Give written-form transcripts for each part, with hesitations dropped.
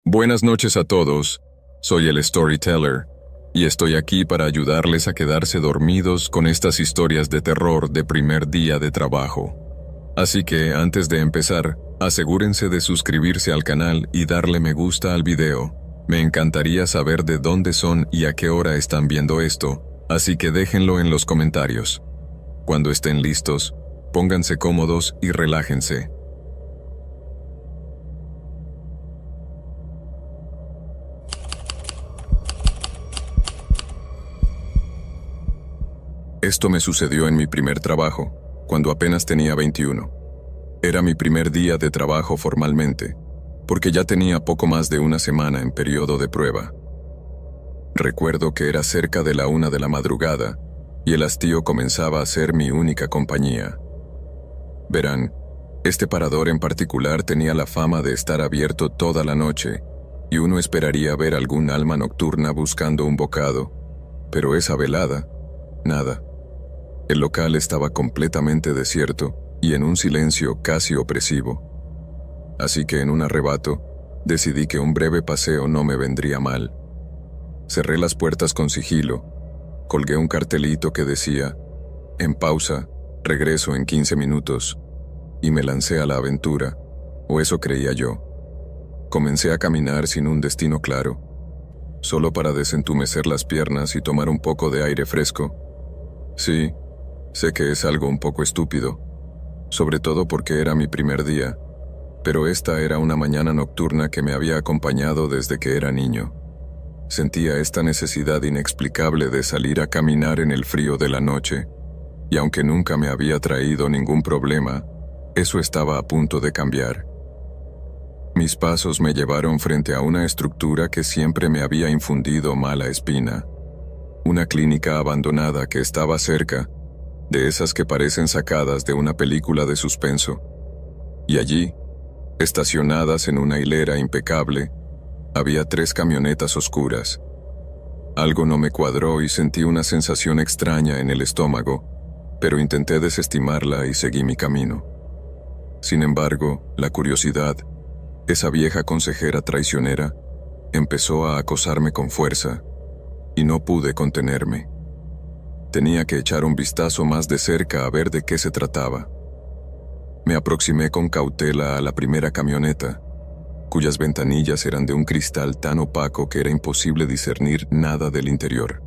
Buenas noches a todos, soy el Storyteller, y estoy aquí para ayudarles a quedarse dormidos con estas historias de terror de primer día de trabajo. Así que, antes de empezar, asegúrense de suscribirse al canal y darle me gusta al video. Me encantaría saber de dónde son y a qué hora están viendo esto, así que déjenlo en los comentarios. Cuando estén listos, pónganse cómodos y relájense. Esto me sucedió en mi primer trabajo, cuando apenas tenía 21. Era mi primer día de trabajo formalmente, porque ya tenía poco más de una semana en periodo de prueba. Recuerdo que era cerca de la 1 de la madrugada, y el hastío comenzaba a ser mi única compañía. Verán, este parador en particular tenía la fama de estar abierto toda la noche, y uno esperaría ver algún alma nocturna buscando un bocado, pero esa velada, nada. El local estaba completamente desierto y en un silencio casi opresivo. Así que en un arrebato, decidí que un breve paseo no me vendría mal. Cerré las puertas con sigilo, colgué un cartelito que decía, en pausa, regreso en 15 minutos, y me lancé a la aventura, o eso creía yo. Comencé a caminar sin un destino claro, solo para desentumecer las piernas y tomar un poco de aire fresco. Sí, sé que es algo un poco estúpido, sobre todo porque era mi primer día, pero esta era una mañana nocturna que me había acompañado desde que era niño. Sentía esta necesidad inexplicable de salir a caminar en el frío de la noche, y aunque nunca me había traído ningún problema, eso estaba a punto de cambiar. Mis pasos me llevaron frente a una estructura que siempre me había infundido mala espina. Una clínica abandonada que estaba cerca, de esas que parecen sacadas de una película de suspenso. Y allí, estacionadas en una hilera impecable, había 3 camionetas oscuras. Algo no me cuadró y sentí una sensación extraña en el estómago, pero intenté desestimarla y seguí mi camino. Sin embargo, la curiosidad, esa vieja consejera traicionera, empezó a acosarme con fuerza, y no pude contenerme. Tenía que echar un vistazo más de cerca a ver de qué se trataba. Me aproximé con cautela a la primera camioneta, cuyas ventanillas eran de un cristal tan opaco que era imposible discernir nada del interior.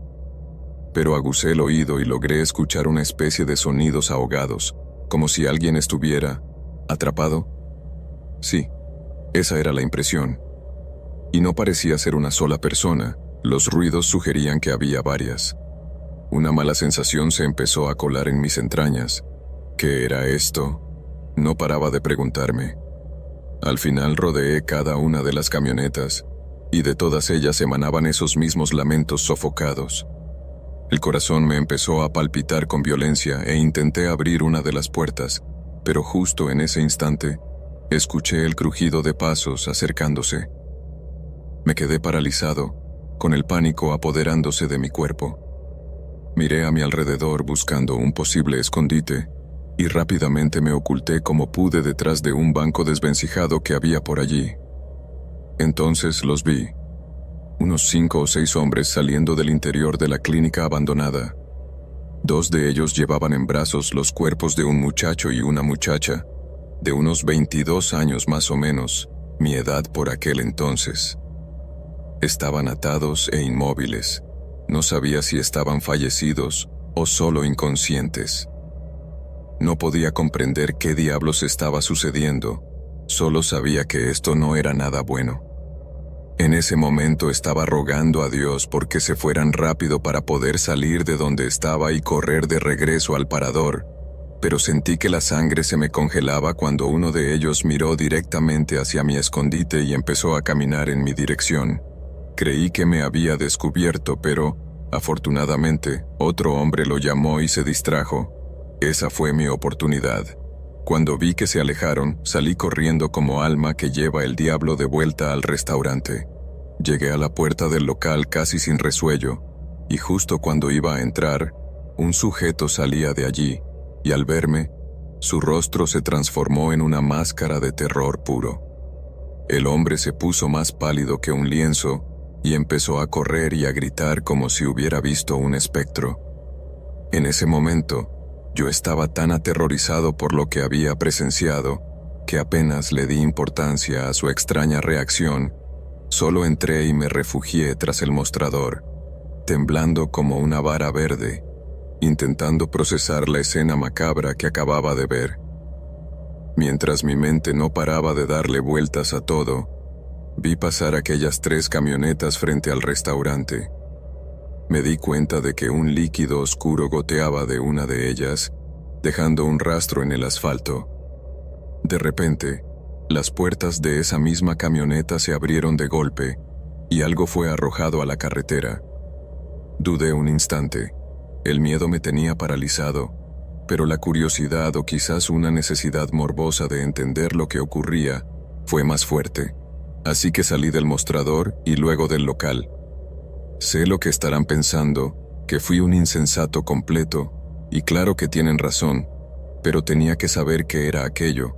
Pero aguzé el oído y logré escuchar una especie de sonidos ahogados, como si alguien estuviera atrapado. Sí, esa era la impresión. Y no parecía ser una sola persona, los ruidos sugerían que había varias. Una mala sensación se empezó a colar en mis entrañas. ¿Qué era esto? No paraba de preguntarme. Al final rodeé cada una de las camionetas, y de todas ellas emanaban esos mismos lamentos sofocados. El corazón me empezó a palpitar con violencia e intenté abrir una de las puertas, pero justo en ese instante, escuché el crujido de pasos acercándose. Me quedé paralizado, con el pánico apoderándose de mi cuerpo. Miré a mi alrededor buscando un posible escondite, y rápidamente me oculté como pude detrás de un banco desvencijado que había por allí. Entonces los vi, unos 5 o 6 hombres saliendo del interior de la clínica abandonada. 2 de ellos llevaban en brazos los cuerpos de un muchacho y una muchacha, de unos 22 años más o menos, mi edad por aquel entonces. Estaban atados e inmóviles. No sabía si estaban fallecidos o solo inconscientes. No podía comprender qué diablos estaba sucediendo, solo sabía que esto no era nada bueno. En ese momento estaba rogando a Dios porque se fueran rápido para poder salir de donde estaba y correr de regreso al parador, pero sentí que la sangre se me congelaba cuando uno de ellos miró directamente hacia mi escondite y empezó a caminar en mi dirección. Creí que me había descubierto, pero, afortunadamente, otro hombre lo llamó y se distrajo. Esa fue mi oportunidad. Cuando vi que se alejaron, salí corriendo como alma que lleva el diablo de vuelta al restaurante. Llegué a la puerta del local casi sin resuello, y justo cuando iba a entrar, un sujeto salía de allí, y al verme, su rostro se transformó en una máscara de terror puro. El hombre se puso más pálido que un lienzo y empezó a correr y a gritar como si hubiera visto un espectro. En ese momento, yo estaba tan aterrorizado por lo que había presenciado que apenas le di importancia a su extraña reacción. Solo entré y me refugié tras el mostrador, temblando como una vara verde, intentando procesar la escena macabra que acababa de ver. Mientras mi mente no paraba de darle vueltas a todo, vi pasar aquellas 3 camionetas frente al restaurante. Me di cuenta de que un líquido oscuro goteaba de una de ellas, dejando un rastro en el asfalto. De repente, las puertas de esa misma camioneta se abrieron de golpe y algo fue arrojado a la carretera. Dudé un instante. El miedo me tenía paralizado, pero la curiosidad o quizás una necesidad morbosa de entender lo que ocurría fue más fuerte. Así que salí del mostrador y luego del local. Sé lo que estarán pensando, que fui un insensato completo, y claro que tienen razón, pero tenía que saber qué era aquello,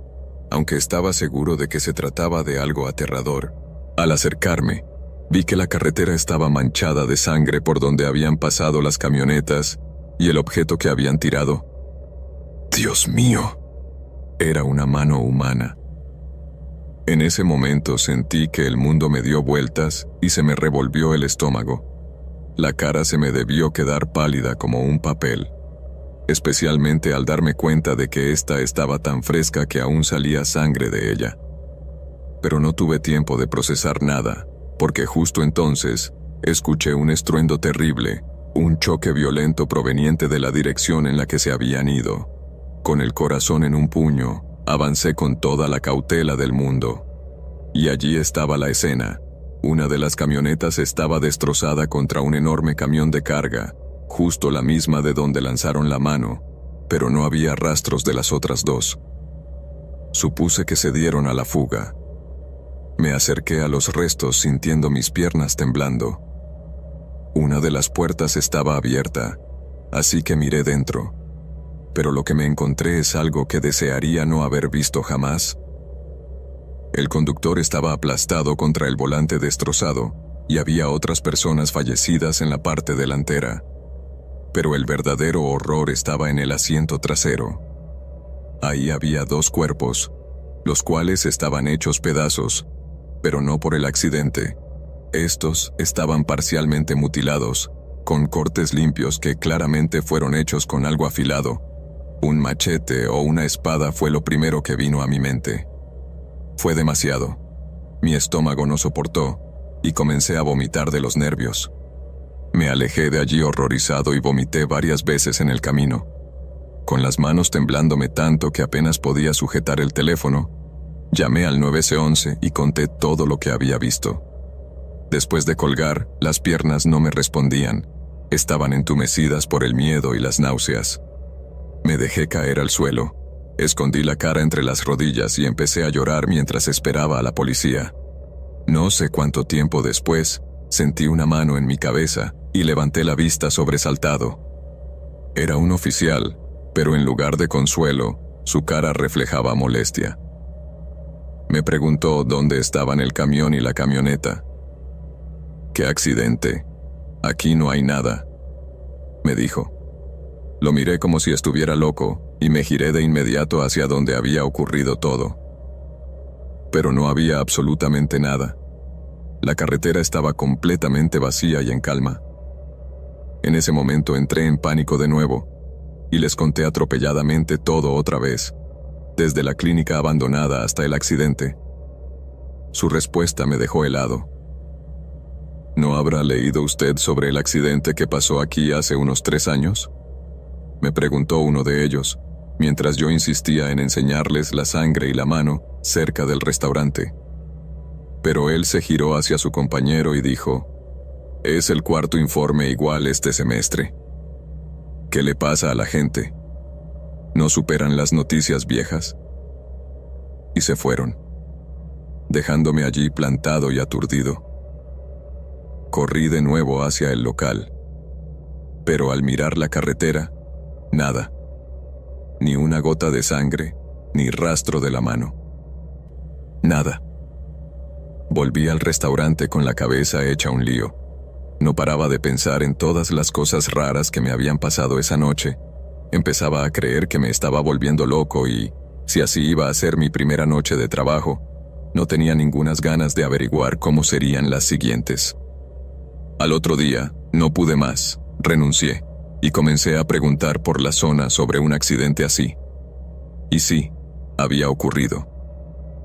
aunque estaba seguro de que se trataba de algo aterrador. Al acercarme, vi que la carretera estaba manchada de sangre por donde habían pasado las camionetas y el objeto que habían tirado. ¡Dios mío! Era una mano humana. En ese momento sentí que el mundo me dio vueltas y se me revolvió el estómago. La cara se me debió quedar pálida como un papel, especialmente al darme cuenta de que ésta estaba tan fresca que aún salía sangre de ella. Pero no tuve tiempo de procesar nada, porque justo entonces escuché un estruendo terrible, un choque violento proveniente de la dirección en la que se habían ido. Con el corazón en un puño, avancé con toda la cautela del mundo. Y allí estaba la escena. Una de las camionetas estaba destrozada contra un enorme camión de carga, justo la misma de donde lanzaron la mano, pero no había rastros de las otras 2. Supuse que se dieron a la fuga. Me acerqué a los restos sintiendo mis piernas temblando. Una de las puertas estaba abierta, así que miré dentro. Pero lo que me encontré es algo que desearía no haber visto jamás. El conductor estaba aplastado contra el volante destrozado y había otras personas fallecidas en la parte delantera. Pero el verdadero horror estaba en el asiento trasero. Ahí había 2 cuerpos, los cuales estaban hechos pedazos, pero no por el accidente. Estos estaban parcialmente mutilados, con cortes limpios que claramente fueron hechos con algo afilado. Un machete o una espada fue lo primero que vino a mi mente. Fue demasiado. Mi estómago no soportó, y comencé a vomitar de los nervios. Me alejé de allí horrorizado y vomité varias veces en el camino. Con las manos temblándome tanto que apenas podía sujetar el teléfono, llamé al 911 y conté todo lo que había visto. Después de colgar, las piernas no me respondían. Estaban entumecidas por el miedo y las náuseas. Me dejé caer al suelo, escondí la cara entre las rodillas y empecé a llorar mientras esperaba a la policía. No sé cuánto tiempo después, sentí una mano en mi cabeza y levanté la vista sobresaltado. Era un oficial, pero en lugar de consuelo, su cara reflejaba molestia. Me preguntó dónde estaban el camión y la camioneta. «¿Qué accidente? Aquí no hay nada», me dijo. Lo miré como si estuviera loco y me giré de inmediato hacia donde había ocurrido todo. Pero no había absolutamente nada. La carretera estaba completamente vacía y en calma. En ese momento entré en pánico de nuevo y les conté atropelladamente todo otra vez, desde la clínica abandonada hasta el accidente. Su respuesta me dejó helado. ¿No habrá leído usted sobre el accidente que pasó aquí hace unos 3 años? Me preguntó uno de ellos, mientras yo insistía en enseñarles la sangre y la mano cerca del restaurante. Pero él se giró hacia su compañero y dijo: «Es el 4º informe igual este semestre. ¿Qué le pasa a la gente? ¿No superan las noticias viejas?» Y se fueron, dejándome allí plantado y aturdido. Corrí de nuevo hacia el local, pero al mirar la carretera, nada. Ni una gota de sangre, ni rastro de la mano. Nada. Volví al restaurante con la cabeza hecha un lío. No paraba de pensar en todas las cosas raras que me habían pasado esa noche. Empezaba a creer que me estaba volviendo loco y, si así iba a ser mi primera noche de trabajo, no tenía ningunas ganas de averiguar cómo serían las siguientes. Al otro día, no pude más, renuncié, y comencé a preguntar por la zona sobre un accidente así. Y sí, había ocurrido.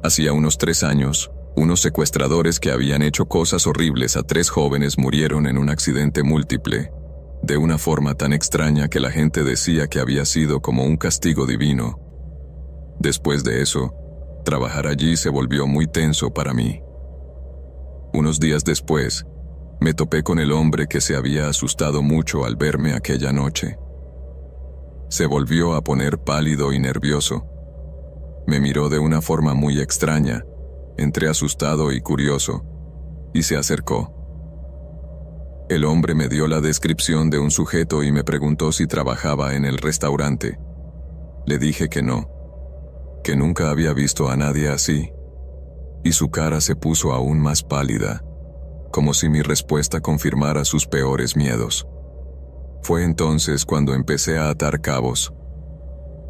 Hacía unos 3 años, unos secuestradores que habían hecho cosas horribles a 3 jóvenes murieron en un accidente múltiple, de una forma tan extraña que la gente decía que había sido como un castigo divino. Después de eso, trabajar allí se volvió muy tenso para mí. Unos días después, me topé con el hombre que se había asustado mucho al verme aquella noche. Se volvió a poner pálido y nervioso. Me miró de una forma muy extraña, entre asustado y curioso, y se acercó. El hombre me dio la descripción de un sujeto y me preguntó si trabajaba en el restaurante. Le dije que no, que nunca había visto a nadie así, y su cara se puso aún más pálida, como si mi respuesta confirmara sus peores miedos. Fue entonces cuando empecé a atar cabos.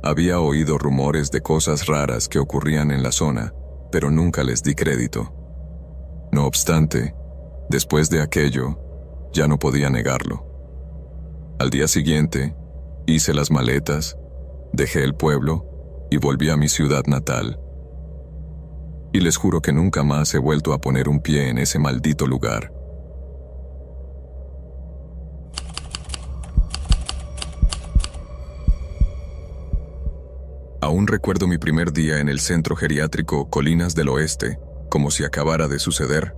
Había oído rumores de cosas raras que ocurrían en la zona, pero nunca les di crédito. No obstante, después de aquello, ya no podía negarlo. Al día siguiente, hice las maletas, dejé el pueblo y volví a mi ciudad natal. Y les juro que nunca más he vuelto a poner un pie en ese maldito lugar. Aún recuerdo mi primer día en el centro geriátrico Colinas del Oeste, como si acabara de suceder.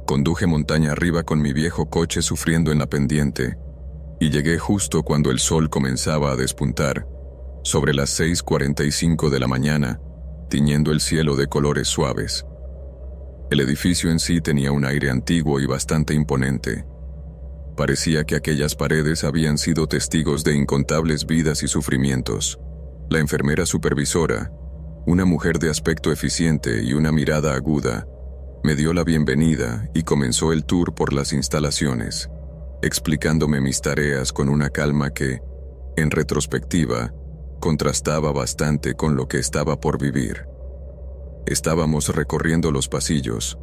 Conduje montaña arriba con mi viejo coche sufriendo en la pendiente, y llegué justo cuando el sol comenzaba a despuntar, sobre las 6:45 de la mañana, tiñendo el cielo de colores suaves. El edificio en sí tenía un aire antiguo y bastante imponente. Parecía que aquellas paredes habían sido testigos de incontables vidas y sufrimientos. La enfermera supervisora, una mujer de aspecto eficiente y una mirada aguda, me dio la bienvenida y comenzó el tour por las instalaciones, explicándome mis tareas con una calma que, en retrospectiva, contrastaba bastante con lo que estaba por vivir. Estábamos recorriendo los pasillos,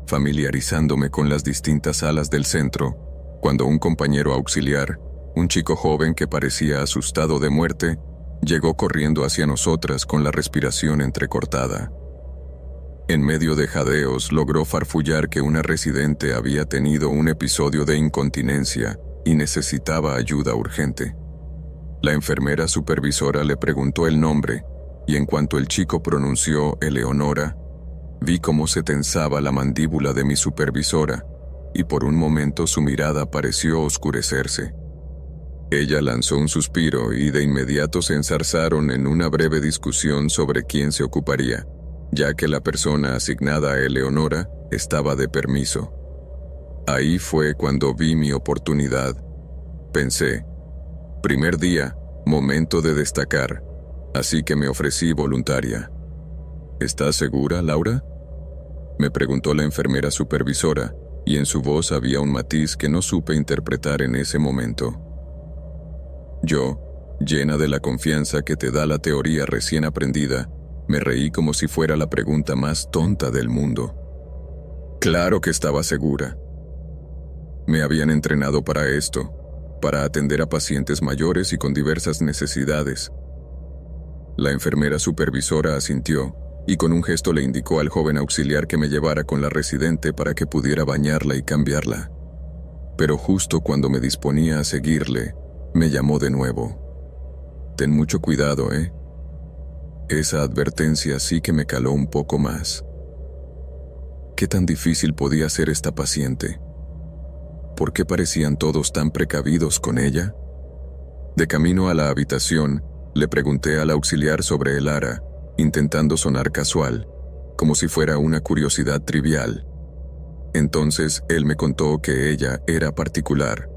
familiarizándome con las distintas salas del centro, cuando un compañero auxiliar, un chico joven que parecía asustado de muerte, llegó corriendo hacia nosotras con la respiración entrecortada. En medio de jadeos logró farfullar que una residente había tenido un episodio de incontinencia y necesitaba ayuda urgente. La enfermera supervisora le preguntó el nombre, y en cuanto el chico pronunció Eleonora, vi cómo se tensaba la mandíbula de mi supervisora, y por un momento su mirada pareció oscurecerse. Ella lanzó un suspiro y de inmediato se enzarzaron en una breve discusión sobre quién se ocuparía, ya que la persona asignada a Eleonora estaba de permiso. Ahí fue cuando vi mi oportunidad. Pensé, primer día, momento de destacar, así que me ofrecí voluntaria. ¿Estás segura, Laura?, me preguntó la enfermera supervisora, y en su voz había un matiz que no supe interpretar en ese momento. Yo, llena de la confianza que te da la teoría recién aprendida, me reí como si fuera la pregunta más tonta del mundo. Claro que estaba segura. Me habían entrenado para esto, para atender a pacientes mayores y con diversas necesidades. La enfermera supervisora asintió, y con un gesto le indicó al joven auxiliar que me llevara con la residente para que pudiera bañarla y cambiarla. Pero justo cuando me disponía a seguirle, me llamó de nuevo. Ten mucho cuidado, ¿eh? Esa advertencia sí que me caló un poco más. ¿Qué tan difícil podía ser esta paciente? ¿Por qué parecían todos tan precavidos con ella? De camino a la habitación, le pregunté al auxiliar sobre el ARA, intentando sonar casual, como si fuera una curiosidad trivial. Entonces él me contó que ella era particular.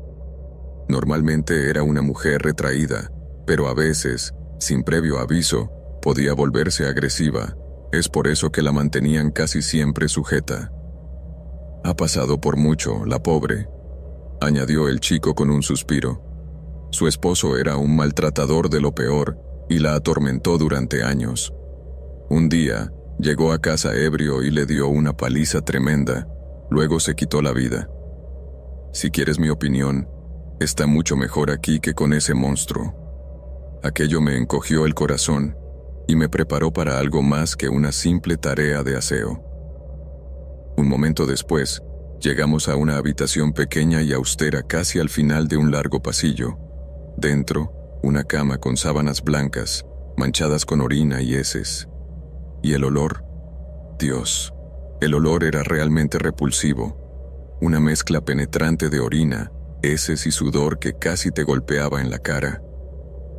Normalmente era una mujer retraída, pero a veces, sin previo aviso, podía volverse agresiva, Es por eso que la mantenían casi siempre sujeta. Ha pasado por mucho, la pobre, añadió el chico con un suspiro. Su esposo era un maltratador de lo peor y la atormentó durante años. Un día, llegó a casa ebrio y le dio una paliza tremenda, luego se quitó la vida. Si quieres mi opinión, está mucho mejor aquí que con ese monstruo. Aquello me encogió el corazón y me preparó para algo más que una simple tarea de aseo. Un momento después, llegamos a una habitación pequeña y austera casi al final de un largo pasillo. Dentro, una cama con sábanas blancas, manchadas con orina y heces. ¿Y el olor? Dios, el olor era realmente repulsivo. Una mezcla penetrante de orina, heces y sudor que casi te golpeaba en la cara.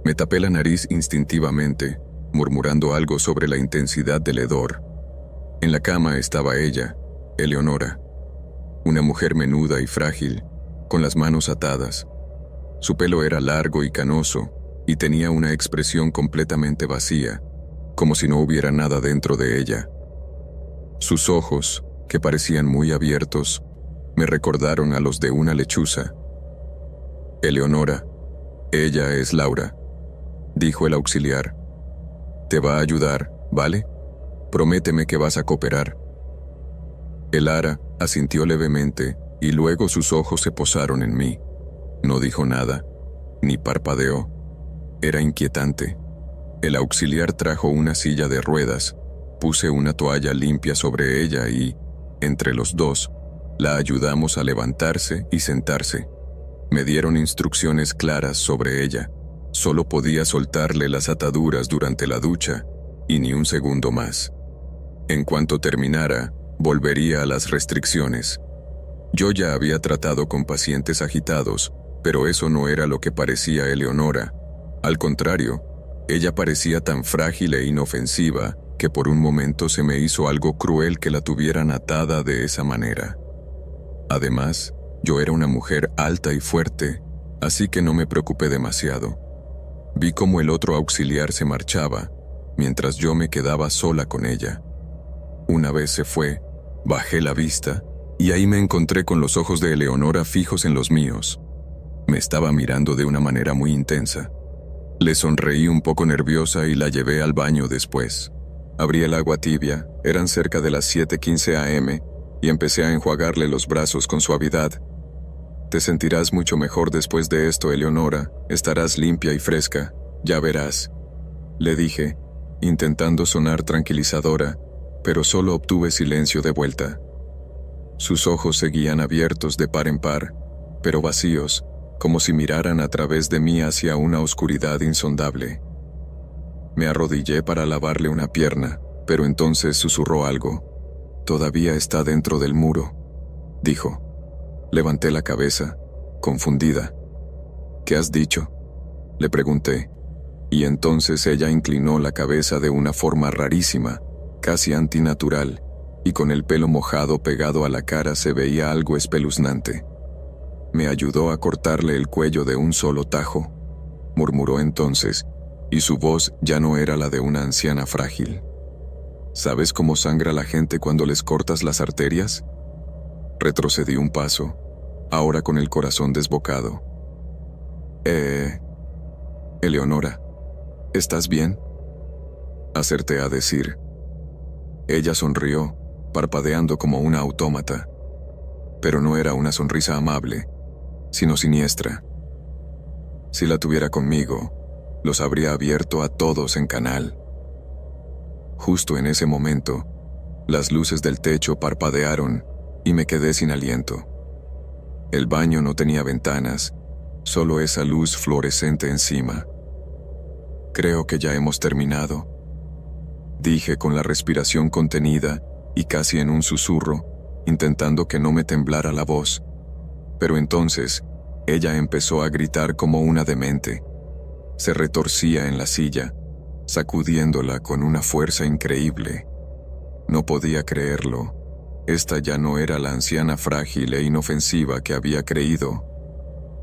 Me tapé la nariz instintivamente, murmurando algo sobre la intensidad del hedor. En la cama estaba ella, Eleonora, una mujer menuda y frágil, con las manos atadas. Su pelo era largo y canoso, y tenía una expresión completamente vacía, como si no hubiera nada dentro de ella. Sus ojos, que parecían muy abiertos, me recordaron a los de una lechuza. Eleonora, ella es Laura, dijo el auxiliar. Te va a ayudar, ¿vale? Prométeme que vas a cooperar. El ara asintió levemente y luego sus ojos se posaron en mí. No dijo nada, ni parpadeó. Era inquietante. El auxiliar trajo una silla de ruedas, puse una toalla limpia sobre ella y, entre los dos, la ayudamos a levantarse y sentarse. Me dieron instrucciones claras sobre ella. Solo podía soltarle las ataduras durante la ducha y ni un segundo más. En cuanto terminara, volvería a las restricciones. Yo ya había tratado con pacientes agitados, pero eso no era lo que parecía Eleonora. Al contrario, ella parecía tan frágil e inofensiva que por un momento se me hizo algo cruel que la tuvieran atada de esa manera. Además, yo era una mujer alta y fuerte, así que no me preocupé demasiado. Vi cómo el otro auxiliar se marchaba, mientras yo me quedaba sola con ella. Una vez se fue, bajé la vista, y ahí me encontré con los ojos de Eleonora fijos en los míos. Me estaba mirando de una manera muy intensa. Le sonreí un poco nerviosa y la llevé al baño después. Abrí el agua tibia, eran cerca de las 7:15 am, y empecé a enjuagarle los brazos con suavidad. Te sentirás mucho mejor después de esto, Eleonora, estarás limpia y fresca, ya verás, le dije, intentando sonar tranquilizadora, pero solo obtuve silencio de vuelta. Sus ojos seguían abiertos de par en par, pero vacíos, como si miraran a través de mí hacia una oscuridad insondable. Me arrodillé para lavarle una pierna, pero entonces susurró algo. «Todavía está dentro del muro», dijo. Levanté la cabeza, confundida. «¿Qué has dicho?», le pregunté, y entonces ella inclinó la cabeza de una forma rarísima, casi antinatural, y con el pelo mojado pegado a la cara se veía algo espeluznante. Me ayudó a cortarle el cuello de un solo tajo, murmuró entonces, y su voz ya no era la de una anciana frágil. ¿Sabes cómo sangra la gente cuando les cortas las arterias? Retrocedí un paso, ahora con el corazón desbocado. Eleonora, ¿estás bien?, acerté a decir. Ella sonrió, parpadeando como una autómata, pero no era una sonrisa amable, sino siniestra. Si la tuviera conmigo, los habría abierto a todos en canal. Justo en ese momento, las luces del techo parpadearon y me quedé sin aliento. El baño no tenía ventanas, solo esa luz fluorescente encima. Creo que ya hemos terminado, dije con la respiración contenida y casi en un susurro, intentando que no me temblara la voz. Pero entonces, ella empezó a gritar como una demente. Se retorcía en la silla, sacudiéndola con una fuerza increíble. No podía creerlo. Esta ya no era la anciana frágil e inofensiva que había creído.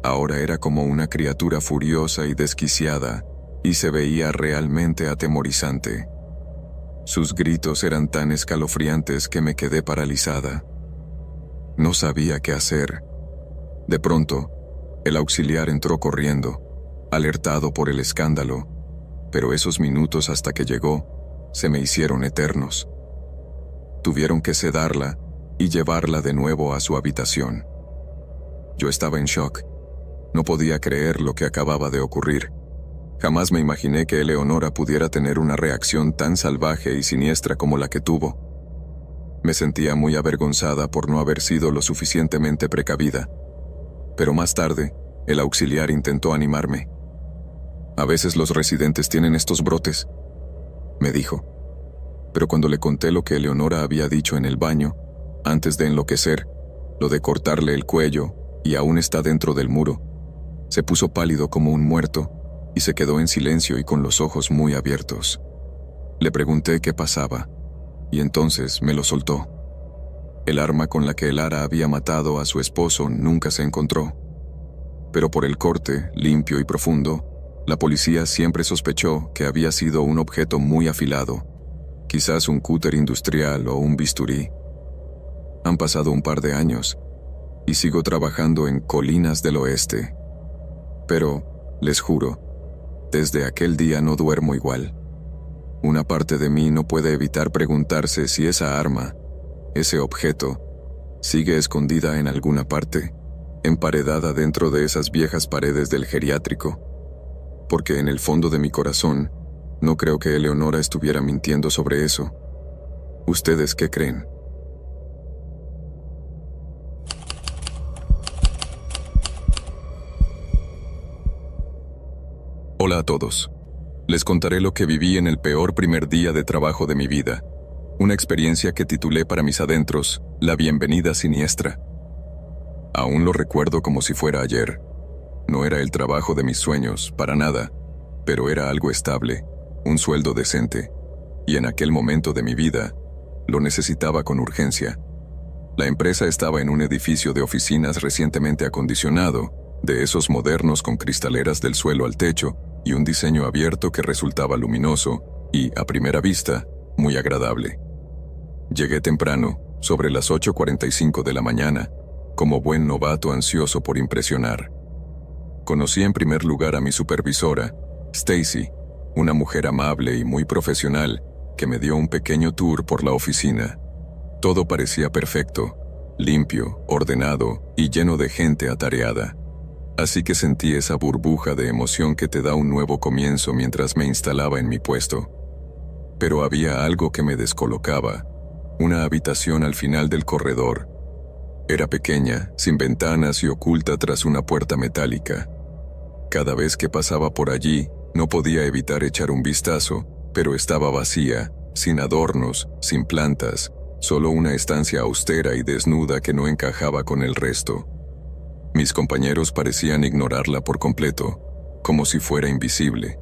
Ahora era como una criatura furiosa y desquiciada, y se veía realmente atemorizante. Sus gritos eran tan escalofriantes que me quedé paralizada. No sabía qué hacer. De pronto, el auxiliar entró corriendo, alertado por el escándalo, pero esos minutos hasta que llegó se me hicieron eternos. Tuvieron que sedarla y llevarla de nuevo a su habitación. Yo estaba en shock. No podía creer lo que acababa de ocurrir. Jamás me imaginé que Eleonora pudiera tener una reacción tan salvaje y siniestra como la que tuvo. Me sentía muy avergonzada por no haber sido lo suficientemente precavida. Pero más tarde, el auxiliar intentó animarme. «A veces los residentes tienen estos brotes», me dijo. Pero cuando le conté lo que Eleonora había dicho en el baño, antes de enloquecer, lo de cortarle el cuello y aún está dentro del muro, se puso pálido como un muerto y se quedó en silencio y con los ojos muy abiertos. Le pregunté qué pasaba, y entonces me lo soltó. El arma con la que Lara había matado a su esposo nunca se encontró. Pero por el corte, limpio y profundo, la policía siempre sospechó que había sido un objeto muy afilado, quizás un cúter industrial o un bisturí. Han pasado un par de años, y sigo trabajando en Colinas del Oeste. Pero, les juro, desde aquel día no duermo igual. Una parte de mí no puede evitar preguntarse si esa arma, ese objeto, sigue escondida en alguna parte, emparedada dentro de esas viejas paredes del geriátrico. Porque en el fondo de mi corazón, no creo que Eleonora estuviera mintiendo sobre eso. ¿Ustedes qué creen? Hola a todos. Les contaré lo que viví en el peor primer día de trabajo de mi vida. Una experiencia que titulé para mis adentros La bienvenida siniestra. Aún lo recuerdo como si fuera ayer. No era el trabajo de mis sueños, para nada, pero era algo estable, un sueldo decente, y en aquel momento de mi vida, lo necesitaba con urgencia. La empresa estaba en un edificio de oficinas recientemente acondicionado, de esos modernos con cristaleras del suelo al techo, y un diseño abierto que resultaba luminoso y, a primera vista, muy agradable. Llegué temprano, sobre las 8:45 de la mañana, como buen novato ansioso por impresionar. Conocí en primer lugar a mi supervisora, Stacy, una mujer amable y muy profesional, que me dio un pequeño tour por la oficina. Todo parecía perfecto, limpio, ordenado y lleno de gente atareada. Así que sentí esa burbuja de emoción que te da un nuevo comienzo mientras me instalaba en mi puesto. Pero había algo que me descolocaba, una habitación al final del corredor. Era pequeña, sin ventanas y oculta tras una puerta metálica. Cada vez que pasaba por allí, no podía evitar echar un vistazo, pero estaba vacía, sin adornos, sin plantas, solo una estancia austera y desnuda que no encajaba con el resto. Mis compañeros parecían ignorarla por completo, como si fuera invisible.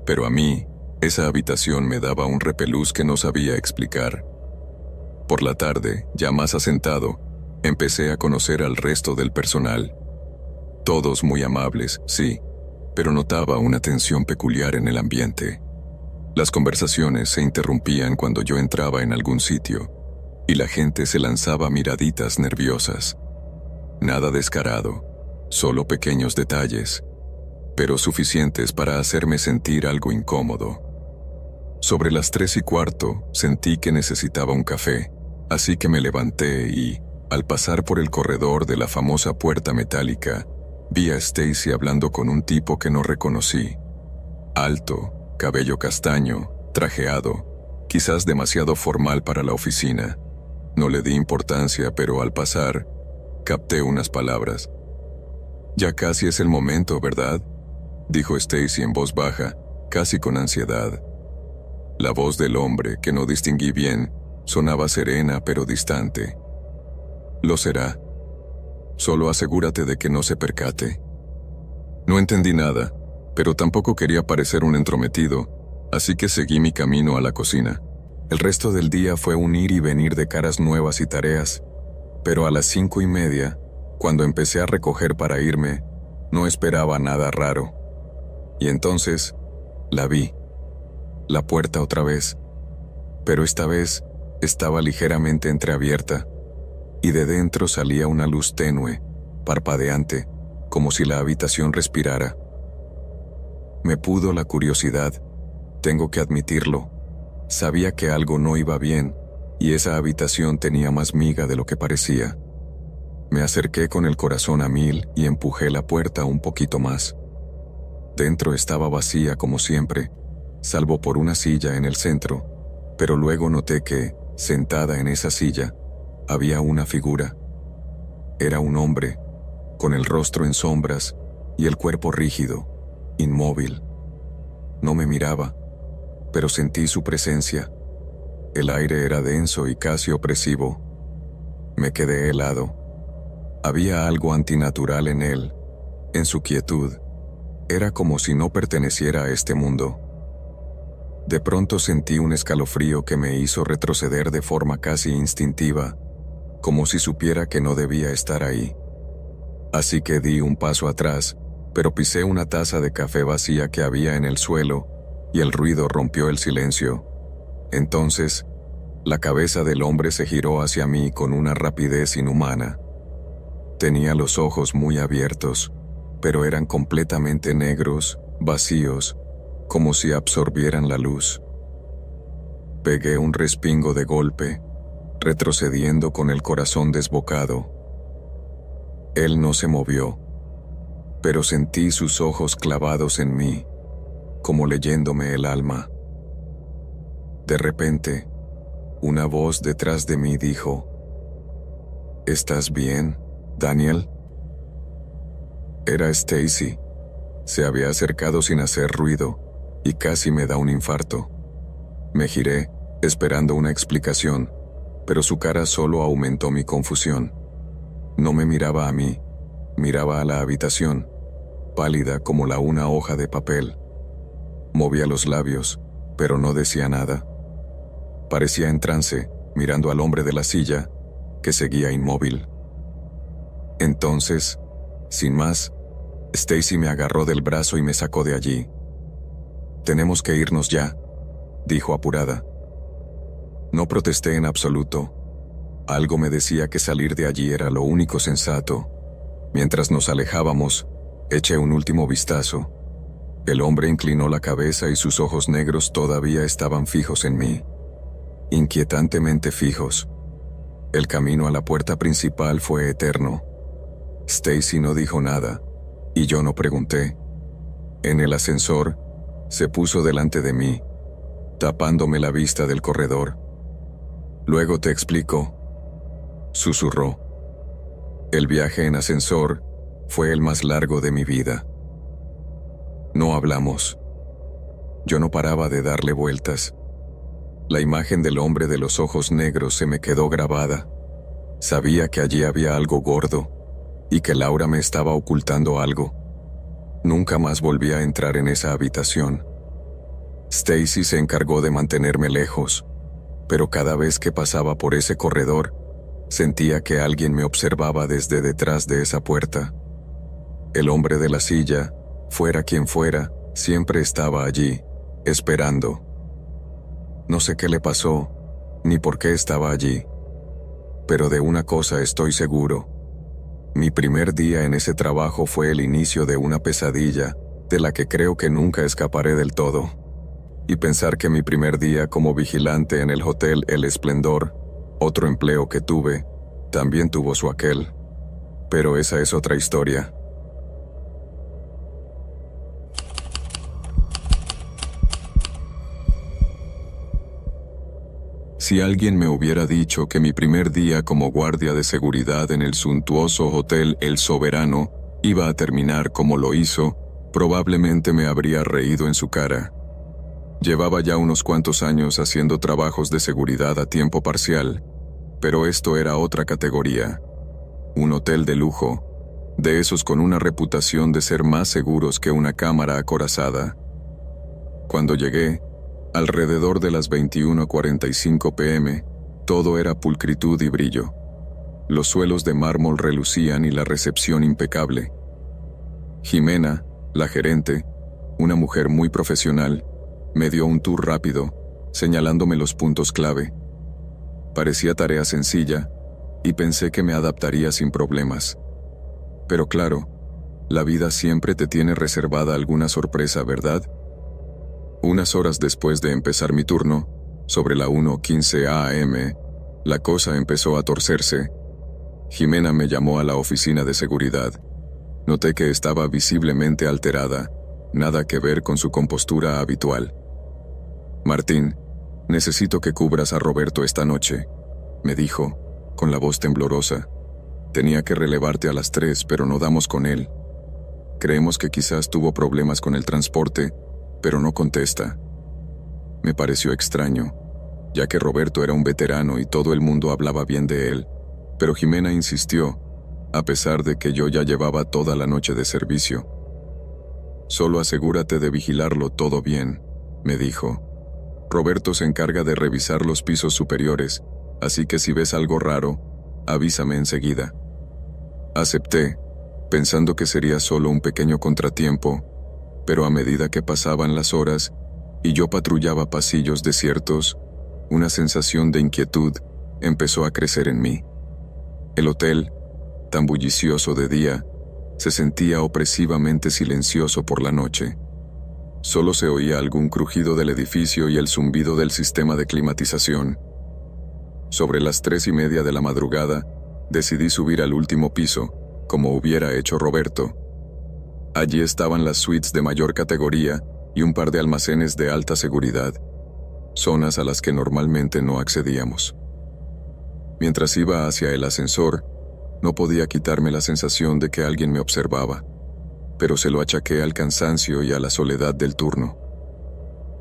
Pero a mí, esa habitación me daba un repelús que no sabía explicar. Por la tarde, ya más asentado, empecé a conocer al resto del personal. Todos muy amables, sí, pero notaba una tensión peculiar en el ambiente. Las conversaciones se interrumpían cuando yo entraba en algún sitio, y la gente se lanzaba miraditas nerviosas. Nada descarado, solo pequeños detalles, pero suficientes para hacerme sentir algo incómodo. Sobre las 3:15 sentí que necesitaba un café, así que me levanté y, al pasar por el corredor de la famosa puerta metálica, vi a Stacy hablando con un tipo que no reconocí. Alto, cabello castaño, trajeado, quizás demasiado formal para la oficina. No le di importancia, pero al pasar, capté unas palabras. «Ya casi es el momento, ¿verdad?», dijo Stacy en voz baja, casi con ansiedad. La voz del hombre, que no distinguí bien, sonaba serena pero distante. «Lo será. Solo asegúrate de que no se percate». No entendí nada, pero tampoco quería parecer un entrometido, así que seguí mi camino a la cocina. El resto del día fue un ir y venir de caras nuevas y tareas, pero a las 5:30, cuando empecé a recoger para irme, no esperaba nada raro. Y entonces, la vi. La puerta otra vez. pero esta vez estaba ligeramente entreabierta, y de dentro salía una luz tenue, parpadeante, como si la habitación respirara. Me pudo la curiosidad, tengo que admitirlo. Sabía que algo no iba bien, y esa habitación tenía más miga de lo que parecía. Me acerqué con el corazón a mil y empujé la puerta un poquito más. Dentro estaba vacía como siempre, salvo por una silla en el centro, pero luego noté que, sentada en esa silla, había una figura. Era un hombre, con el rostro en sombras y el cuerpo rígido, inmóvil. No me miraba, pero sentí su presencia. El aire era denso y casi opresivo. Me quedé helado. Había algo antinatural en él, en su quietud. Era como si no perteneciera a este mundo. De pronto sentí un escalofrío que me hizo retroceder de forma casi instintiva, como si supiera que no debía estar ahí. Así que di un paso atrás, pero pisé una taza de café vacía que había en el suelo, y el ruido rompió el silencio. Entonces, la cabeza del hombre se giró hacia mí con una rapidez inhumana. Tenía los ojos muy abiertos, pero eran completamente negros, vacíos, como si absorbieran la luz. Pegué un respingo de golpe, retrocediendo con el corazón desbocado. Él no se movió, pero sentí sus ojos clavados en mí, como leyéndome el alma. De repente, una voz detrás de mí dijo: ¿Estás bien, Daniel? Era Stacy. Se había acercado sin hacer ruido, y casi me da un infarto. Me giré, esperando una explicación, pero su cara solo aumentó mi confusión. No me miraba a mí, miraba a la habitación, pálida como una hoja de papel. Movía los labios, pero no decía nada. Parecía en trance, mirando al hombre de la silla, que seguía inmóvil. Entonces, sin más, Stacy me agarró del brazo y me sacó de allí. «Tenemos que irnos ya», dijo apurada. No protesté en absoluto. Algo me decía que salir de allí era lo único sensato. Mientras nos alejábamos, eché un último vistazo. El hombre inclinó la cabeza y sus ojos negros todavía estaban fijos en mí. Inquietantemente fijos. El camino a la puerta principal fue eterno. Stacy no dijo nada, y yo no pregunté. En el ascensor, se puso delante de mí, tapándome la vista del corredor. «Luego te explico», susurró. El viaje en ascensor fue el más largo de mi vida. No hablamos. Yo no paraba de darle vueltas. La imagen del hombre de los ojos negros se me quedó grabada. Sabía que allí había algo gordo, y que Laura me estaba ocultando algo. Nunca más volví a entrar en esa habitación. Stacy se encargó de mantenerme lejos, pero cada vez que pasaba por ese corredor, sentía que alguien me observaba desde detrás de esa puerta. El hombre de la silla, fuera quien fuera, siempre estaba allí, esperando. No sé qué le pasó, ni por qué estaba allí. Pero de una cosa estoy seguro. Mi primer día en ese trabajo fue el inicio de una pesadilla, de la que creo que nunca escaparé del todo. Y pensar que mi primer día como vigilante en el hotel El Esplendor, otro empleo que tuve, también tuvo su aquel. Pero esa es otra historia. Si alguien me hubiera dicho que mi primer día como guardia de seguridad en el suntuoso hotel El Soberano iba a terminar como lo hizo, probablemente me habría reído en su cara. Llevaba ya unos cuantos años haciendo trabajos de seguridad a tiempo parcial, pero esto era otra categoría. Un hotel de lujo, de esos con una reputación de ser más seguros que una cámara acorazada. Cuando llegué, alrededor de las 21:45 p.m., todo era pulcritud y brillo. Los suelos de mármol relucían y la recepción impecable. Jimena, la gerente, una mujer muy profesional, me dio un tour rápido, señalándome los puntos clave. Parecía tarea sencilla, y pensé que me adaptaría sin problemas. Pero claro, la vida siempre te tiene reservada alguna sorpresa, ¿verdad? Unas horas después de empezar mi turno, sobre la 1:15 a.m., la cosa empezó a torcerse. Jimena me llamó a la oficina de seguridad. Noté que estaba visiblemente alterada, nada que ver con su compostura habitual. «Martín, necesito que cubras a Roberto esta noche», me dijo, con la voz temblorosa. «Tenía que relevarte a las 3, pero no damos con él. Creemos que quizás tuvo problemas con el transporte, pero no contesta». Me pareció extraño, ya que Roberto era un veterano y todo el mundo hablaba bien de él, pero Jimena insistió, a pesar de que yo ya llevaba toda la noche de servicio. «Solo asegúrate de vigilarlo todo bien», me dijo. «Roberto se encarga de revisar los pisos superiores, así que si ves algo raro, avísame enseguida». Acepté, pensando que sería solo un pequeño contratiempo, pero a medida que pasaban las horas y yo patrullaba pasillos desiertos, una sensación de inquietud empezó a crecer en mí. El hotel, tan bullicioso de día, se sentía opresivamente silencioso por la noche. Solo se oía algún crujido del edificio y el zumbido del sistema de climatización. Sobre las 3:30 de la madrugada, decidí subir al último piso, como hubiera hecho Roberto. Allí estaban las suites de mayor categoría y un par de almacenes de alta seguridad, zonas a las que normalmente no accedíamos. Mientras iba hacia el ascensor, no podía quitarme la sensación de que alguien me observaba, pero se lo achaqué al cansancio y a la soledad del turno.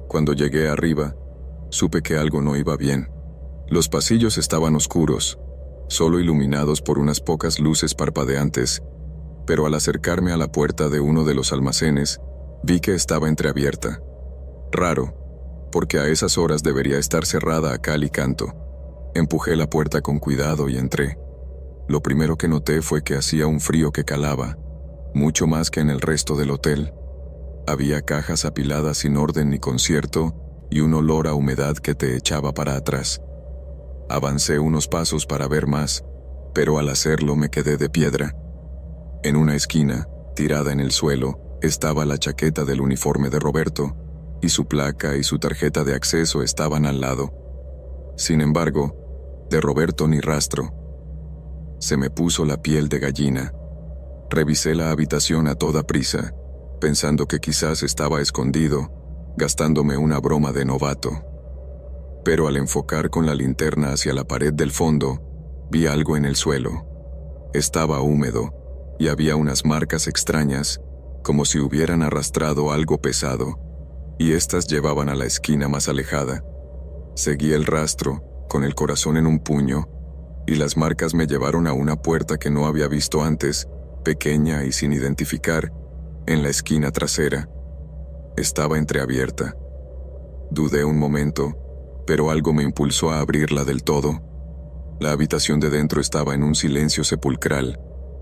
Cuando llegué arriba, supe que algo no iba bien. Los pasillos estaban oscuros, solo iluminados por unas pocas luces parpadeantes, pero al acercarme a la puerta de uno de los almacenes, vi que estaba entreabierta. Raro, porque a esas horas debería estar cerrada a cal y canto. Empujé la puerta con cuidado y entré. Lo primero que noté fue que hacía un frío que calaba, mucho más que en el resto del hotel. Había cajas apiladas sin orden ni concierto y un olor a humedad que te echaba para atrás. Avancé unos pasos para ver más, pero al hacerlo me quedé de piedra. En una esquina, tirada en el suelo, estaba la chaqueta del uniforme de Roberto, y su placa y su tarjeta de acceso estaban al lado. Sin embargo, de Roberto ni rastro. Se me puso la piel de gallina. Revisé la habitación a toda prisa, pensando que quizás estaba escondido, gastándome una broma de novato. Pero al enfocar con la linterna hacia la pared del fondo, vi algo en el suelo. Estaba húmedo, y había unas marcas extrañas, como si hubieran arrastrado algo pesado, y estas llevaban a la esquina más alejada. Seguí el rastro, con el corazón en un puño, y las marcas me llevaron a una puerta que no había visto antes, pequeña y sin identificar, en la esquina trasera. Estaba entreabierta. Dudé un momento, pero algo me impulsó a abrirla del todo. La habitación de dentro estaba en un silencio sepulcral,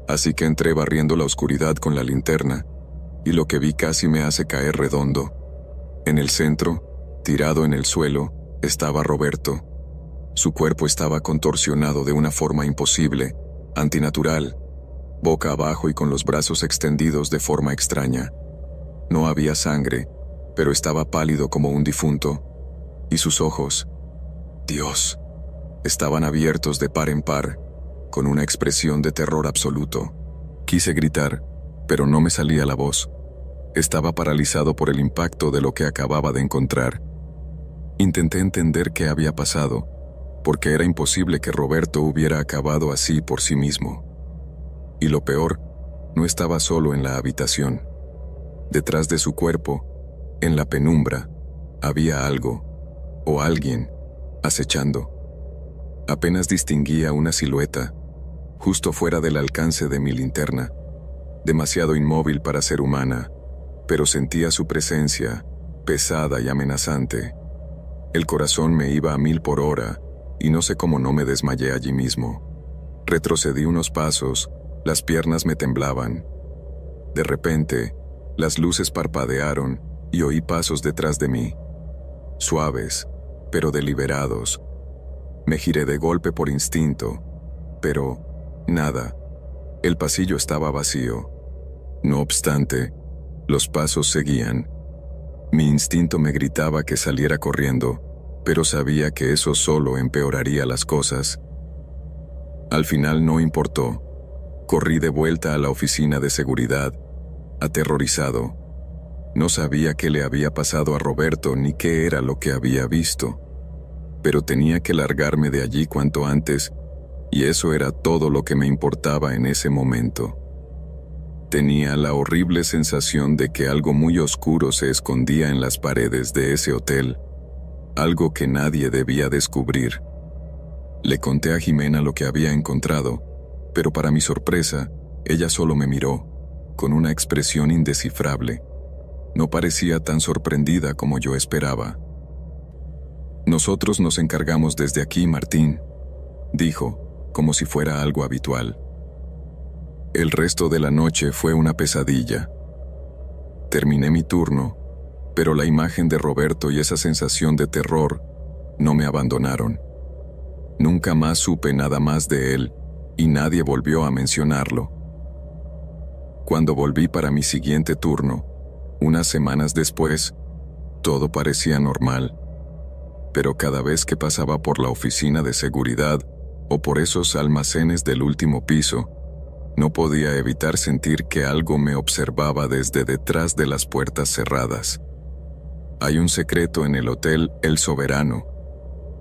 así que entré barriendo la oscuridad con la linterna, y lo que vi casi me hace caer redondo. En el centro, tirado en el suelo, estaba Roberto. Su cuerpo estaba contorsionado de una forma imposible, antinatural, boca abajo y con los brazos extendidos de forma extraña. No había sangre, pero estaba pálido como un difunto, y sus ojos, Dios, estaban abiertos de par en par, con una expresión de terror absoluto. Quise gritar, pero no me salía la voz. Estaba paralizado por el impacto de lo que acababa de encontrar. Intenté entender qué había pasado, porque era imposible que Roberto hubiera acabado así por sí mismo. Y lo peor, no estaba solo en la habitación. Detrás de su cuerpo, en la penumbra, había algo, o alguien, acechando. Apenas distinguía una silueta, justo fuera del alcance de mi linterna, demasiado inmóvil para ser humana, pero sentía su presencia, pesada y amenazante. El corazón me iba a 1000 por hora, y no sé cómo no me desmayé allí mismo. Retrocedí unos pasos, las piernas me temblaban. De repente, las luces parpadearon y oí pasos detrás de mí. Suaves, pero deliberados. Me giré de golpe por instinto, pero nada. El pasillo estaba vacío. No obstante, los pasos seguían. Mi instinto me gritaba que saliera corriendo, pero sabía que eso solo empeoraría las cosas. Al final no importó. Corrí de vuelta a la oficina de seguridad, aterrorizado. No sabía qué le había pasado a Roberto ni qué era lo que había visto, pero tenía que largarme de allí cuanto antes, y eso era todo lo que me importaba en ese momento. Tenía la horrible sensación de que algo muy oscuro se escondía en las paredes de ese hotel, algo que nadie debía descubrir. Le conté a Jimena lo que había encontrado, pero para mi sorpresa, ella solo me miró, con una expresión indescifrable. No parecía tan sorprendida como yo esperaba. «Nosotros nos encargamos desde aquí, Martín», dijo, como si fuera algo habitual. El resto de la noche fue una pesadilla. Terminé mi turno, pero la imagen de Roberto y esa sensación de terror no me abandonaron. Nunca más supe nada más de él y nadie volvió a mencionarlo. Cuando volví para mi siguiente turno, unas semanas después, todo parecía normal. Pero cada vez que pasaba por la oficina de seguridad o por esos almacenes del último piso, no podía evitar sentir que algo me observaba desde detrás de las puertas cerradas. Hay un secreto en el Hotel El Soberano,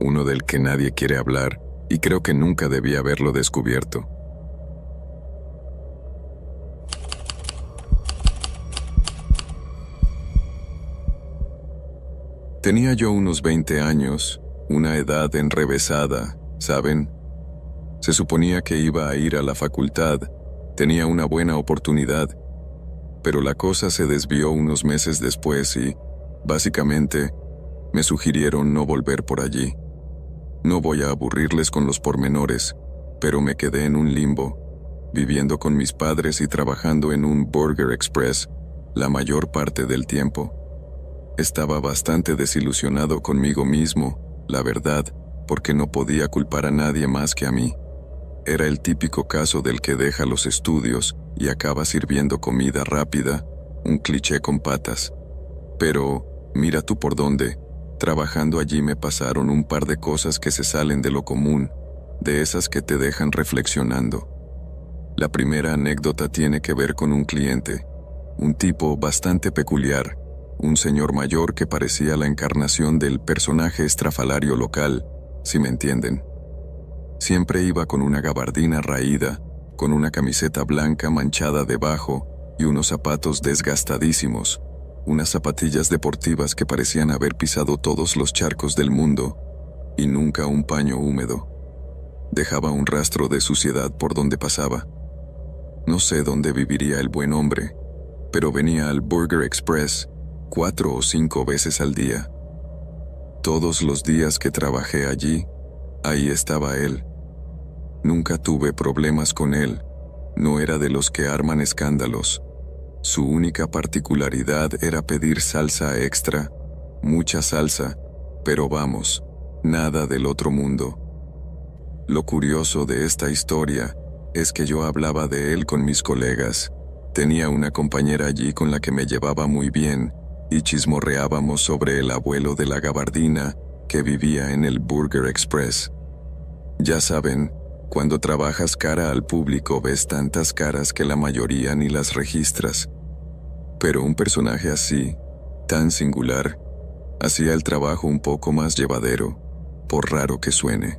uno del que nadie quiere hablar, y creo que nunca debí haberlo descubierto. Tenía yo unos 20 años, una edad enrevesada, ¿saben? Se suponía que iba a ir a la facultad, tenía una buena oportunidad, pero la cosa se desvió unos meses después y, básicamente, me sugirieron no volver por allí. No voy a aburrirles con los pormenores, pero me quedé en un limbo, viviendo con mis padres y trabajando en un Burger Express la mayor parte del tiempo. Estaba bastante desilusionado conmigo mismo, la verdad, porque no podía culpar a nadie más que a mí. Era el típico caso del que deja los estudios y acaba sirviendo comida rápida, un cliché con patas. Pero, mira tú por dónde, trabajando allí me pasaron un par de cosas que se salen de lo común, de esas que te dejan reflexionando. La primera anécdota tiene que ver con un cliente, un tipo bastante peculiar, un señor mayor que parecía la encarnación del personaje estrafalario local, si me entienden. Siempre iba con una gabardina raída, con una camiseta blanca manchada debajo y unos zapatos desgastadísimos, unas zapatillas deportivas que parecían haber pisado todos los charcos del mundo y nunca un paño húmedo. Dejaba un rastro de suciedad por donde pasaba. No sé dónde viviría el buen hombre, pero venía al Burger Express 4 o 5 veces al día. Todos los días que trabajé allí, ahí estaba él. Nunca tuve problemas con él, no era de los que arman escándalos. Su única particularidad era pedir salsa extra, mucha salsa, pero vamos, nada del otro mundo. Lo curioso de esta historia es que yo hablaba de él con mis colegas. Tenía una compañera allí con la que me llevaba muy bien y chismorreábamos sobre el abuelo de la gabardina que vivía en el Burger Express. Ya saben, cuando trabajas cara al público ves tantas caras que la mayoría ni las registras. Pero un personaje así, tan singular, hacía el trabajo un poco más llevadero, por raro que suene.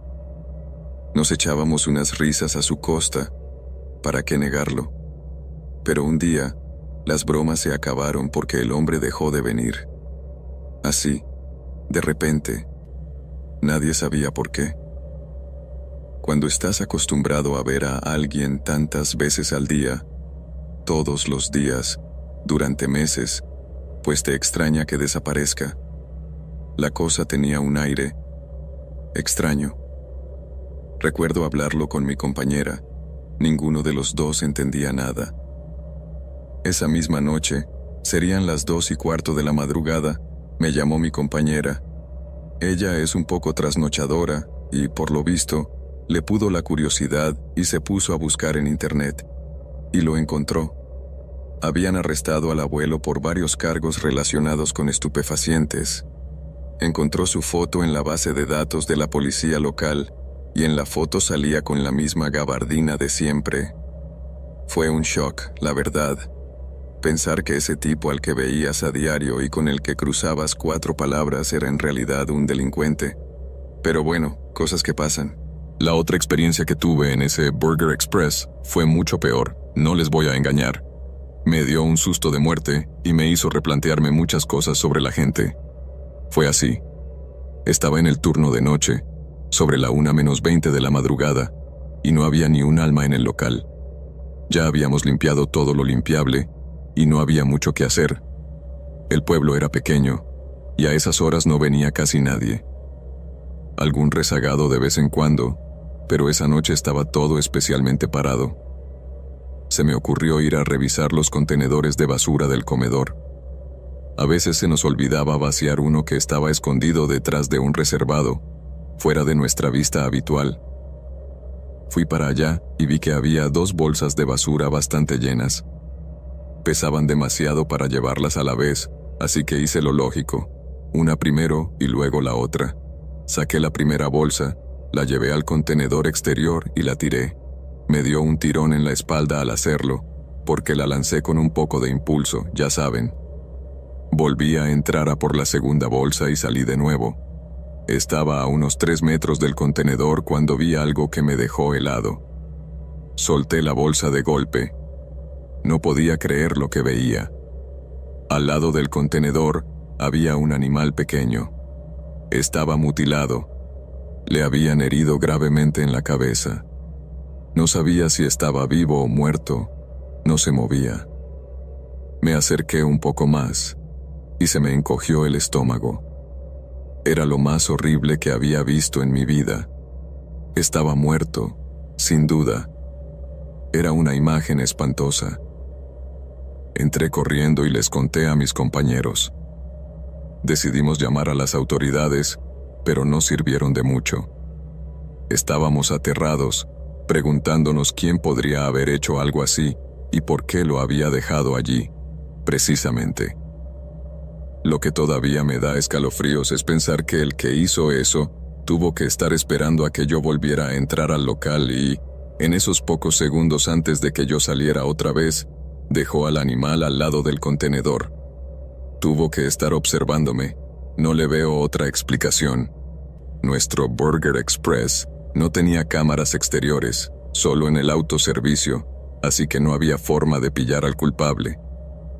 Nos echábamos unas risas a su costa, ¿para qué negarlo? Pero un día, las bromas se acabaron porque el hombre dejó de venir. Así, de repente, nadie sabía por qué. Cuando estás acostumbrado a ver a alguien tantas veces al día, todos los días, durante meses, pues te extraña que desaparezca. La cosa tenía un aire extraño. Recuerdo hablarlo con mi compañera. Ninguno de los dos entendía nada. Esa misma noche, serían las 2:15 de la madrugada, me llamó mi compañera. Ella es un poco trasnochadora y, por lo visto, le pudo la curiosidad y se puso a buscar en internet. Y lo encontró. Habían arrestado al abuelo por varios cargos relacionados con estupefacientes. Encontró su foto en la base de datos de la policía local y en la foto salía con la misma gabardina de siempre. Fue un shock, la verdad. Pensar que ese tipo al que veías a diario y con el que cruzabas 4 palabras era en realidad un delincuente. Pero bueno, cosas que pasan. La otra experiencia que tuve en ese Burger Express fue mucho peor, no les voy a engañar. Me dio un susto de muerte y me hizo replantearme muchas cosas sobre la gente. Fue así. Estaba en el turno de noche, sobre la 1:20 de la madrugada, y no había ni un alma en el local. Ya habíamos limpiado todo lo limpiable, y no había mucho que hacer. El pueblo era pequeño, y a esas horas no venía casi nadie. Algún rezagado de vez en cuando, pero esa noche estaba todo especialmente parado. Se me ocurrió ir a revisar los contenedores de basura del comedor. A veces se nos olvidaba vaciar uno que estaba escondido detrás de un reservado, fuera de nuestra vista habitual. Fui para allá y vi que había 2 bolsas de basura bastante llenas. Pesaban demasiado para llevarlas a la vez, así que hice lo lógico, una primero y luego la otra. Saqué la primera bolsa, la llevé al contenedor exterior y la tiré. Me dio un tirón en la espalda al hacerlo, porque la lancé con un poco de impulso, ya saben. Volví a entrar a por la segunda bolsa y salí de nuevo. Estaba a unos 3 metros del contenedor cuando vi algo que me dejó helado. Solté la bolsa de golpe. No podía creer lo que veía. Al lado del contenedor había un animal pequeño. Estaba mutilado. Le habían herido gravemente en la cabeza. No sabía si estaba vivo o muerto. No se movía. Me acerqué un poco más y se me encogió el estómago. Era lo más horrible que había visto en mi vida. Estaba muerto, sin duda. Era una imagen espantosa. Entré corriendo y les conté a mis compañeros. Decidimos llamar a las autoridades, pero no sirvieron de mucho. Estábamos aterrados, preguntándonos quién podría haber hecho algo así y por qué lo había dejado allí, precisamente. Lo que todavía me da escalofríos es pensar que el que hizo eso tuvo que estar esperando a que yo volviera a entrar al local y, en esos pocos segundos antes de que yo saliera otra vez, dejó al animal al lado del contenedor. Tuvo que estar observándome. No le veo otra explicación. Nuestro Burger Express no tenía cámaras exteriores, solo en el autoservicio, así que no había forma de pillar al culpable.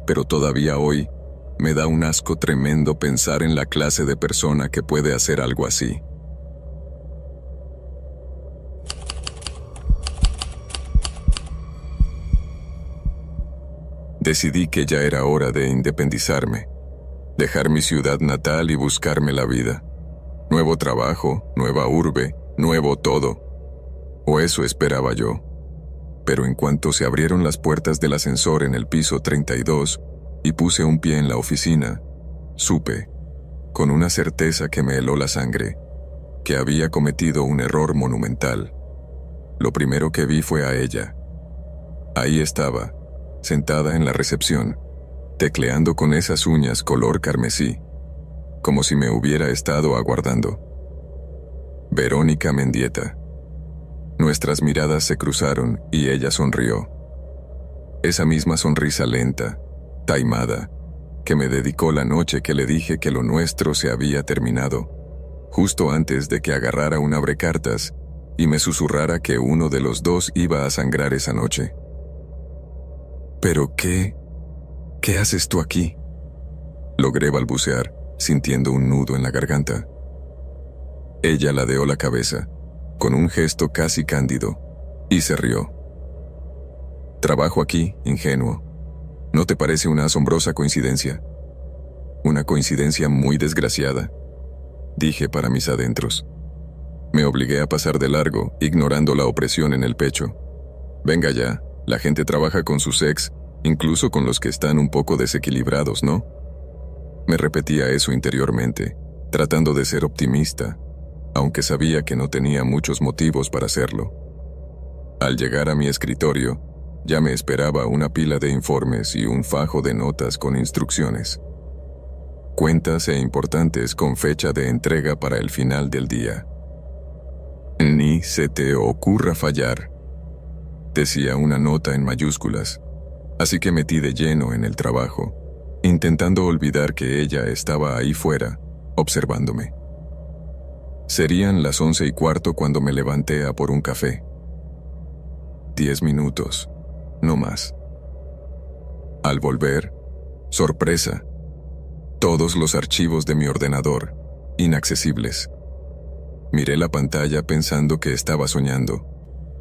Pero todavía hoy, me da un asco tremendo pensar en la clase de persona que puede hacer algo así. Decidí que ya era hora de independizarme, dejar mi ciudad natal y buscarme la vida. Nuevo trabajo, nueva urbe, nuevo todo. O eso esperaba yo. Pero en cuanto se abrieron las puertas del ascensor en el piso 32 y puse un pie en la oficina, supe, con una certeza que me heló la sangre, que había cometido un error monumental. Lo primero que vi fue a ella. Ahí estaba, sentada en la recepción, tecleando con esas uñas color carmesí, como si me hubiera estado aguardando. Verónica Mendieta. Nuestras miradas se cruzaron y ella sonrió. Esa misma sonrisa lenta, taimada, que me dedicó la noche que le dije que lo nuestro se había terminado, justo antes de que agarrara un abrecartas y me susurrara que uno de los dos iba a sangrar esa noche. ¿Pero qué haces tú aquí?, logré balbucear, sintiendo un nudo en la garganta. Ella ladeó la cabeza, con un gesto casi cándido, y se rió. Trabajo aquí, ingenuo. ¿No te parece una asombrosa coincidencia? Una coincidencia muy desgraciada, dije para mis adentros. Me obligué a pasar de largo, ignorando la opresión en el pecho. Venga ya, la gente trabaja con sus ex, incluso con los que están un poco desequilibrados, ¿no? Me repetía eso interiormente, tratando de ser optimista, aunque sabía que no tenía muchos motivos para hacerlo. Al llegar a mi escritorio, ya me esperaba una pila de informes y un fajo de notas con instrucciones. Cuentas e importantes con fecha de entrega para el final del día. «Ni se te ocurra fallar», decía una nota en mayúsculas, así que metí de lleno en el trabajo, intentando olvidar que ella estaba ahí fuera, observándome. Serían las 11:15 cuando me levanté a por un café. 10 minutos, no más. Al volver, sorpresa, todos los archivos de mi ordenador, inaccesibles. Miré la pantalla pensando que estaba soñando,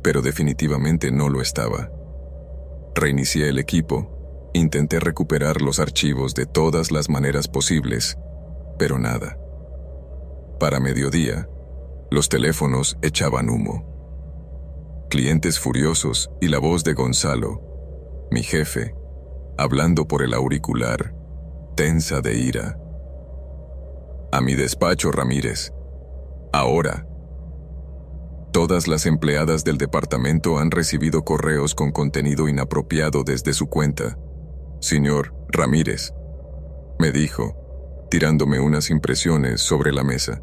pero definitivamente no lo estaba. Reinicié el equipo, intenté recuperar los archivos de todas las maneras posibles, pero nada. Para mediodía, los teléfonos echaban humo. Clientes furiosos y la voz de Gonzalo, mi jefe, hablando por el auricular, tensa de ira. «A mi despacho, Ramírez. Ahora». Todas las empleadas del departamento han recibido correos con contenido inapropiado desde su cuenta. «Señor Ramírez», me dijo, tirándome unas impresiones sobre la mesa.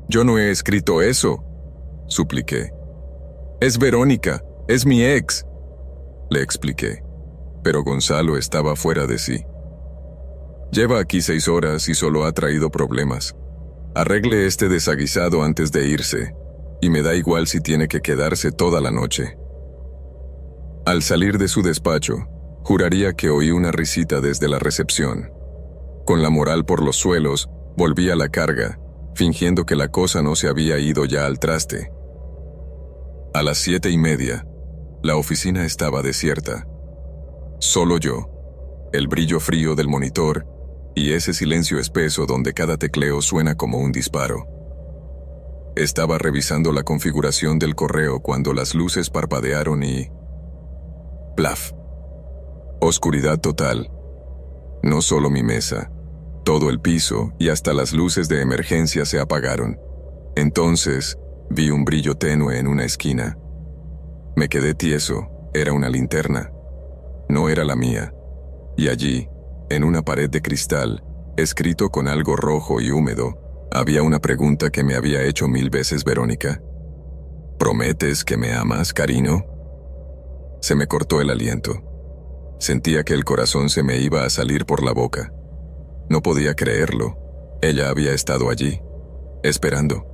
«Yo no he escrito eso», supliqué. «Es Verónica, es mi ex», le expliqué, pero Gonzalo estaba fuera de sí. «Lleva aquí 6 horas y solo ha traído problemas. Arregle este desaguisado antes de irse, y me da igual si tiene que quedarse toda la noche». Al salir de su despacho, juraría que oí una risita desde la recepción. Con la moral por los suelos, volví a la carga, fingiendo que la cosa no se había ido ya al traste. A las 7:30, la oficina estaba desierta. Solo yo, el brillo frío del monitor y ese silencio espeso donde cada tecleo suena como un disparo. Estaba revisando la configuración del correo cuando las luces parpadearon y... ¡plaf! Oscuridad total. No solo mi mesa, todo el piso y hasta las luces de emergencia se apagaron. Entonces, vi un brillo tenue en una esquina. Me quedé tieso, era una linterna. No era la mía. Y allí, en una pared de cristal, escrito con algo rojo y húmedo, había una pregunta que me había hecho 1000 veces Verónica. «¿Prometes que me amas, cariño?» Se me cortó el aliento. Sentía que el corazón se me iba a salir por la boca. No podía creerlo. Ella había estado allí, esperando.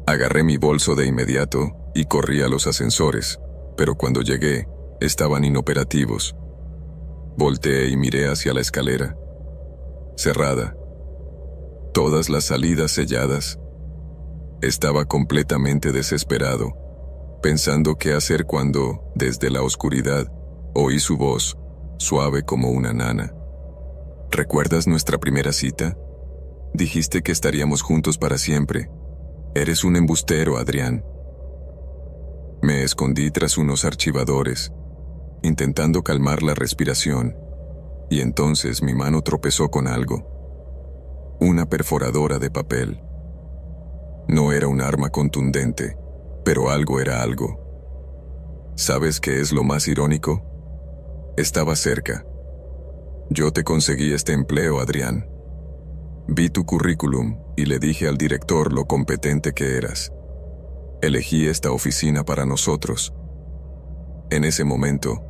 Agarré mi bolso de inmediato y corrí a los ascensores, pero cuando llegué, estaban inoperativos. Volteé y miré hacia la escalera. Cerrada. Todas las salidas selladas. Estaba completamente desesperado, pensando qué hacer cuando, desde la oscuridad, oí su voz, suave como una nana. «¿Recuerdas nuestra primera cita? Dijiste que estaríamos juntos para siempre. Eres un embustero, Adrián». Me escondí tras unos archivadores, intentando calmar la respiración, y entonces mi mano tropezó con algo. Una perforadora de papel. No era un arma contundente, pero algo era algo. ¿Sabes qué es lo más irónico? Estaba cerca. Yo te conseguí este empleo, Adrián. Vi tu currículum y le dije al director lo competente que eras. Elegí esta oficina para nosotros. En ese momento,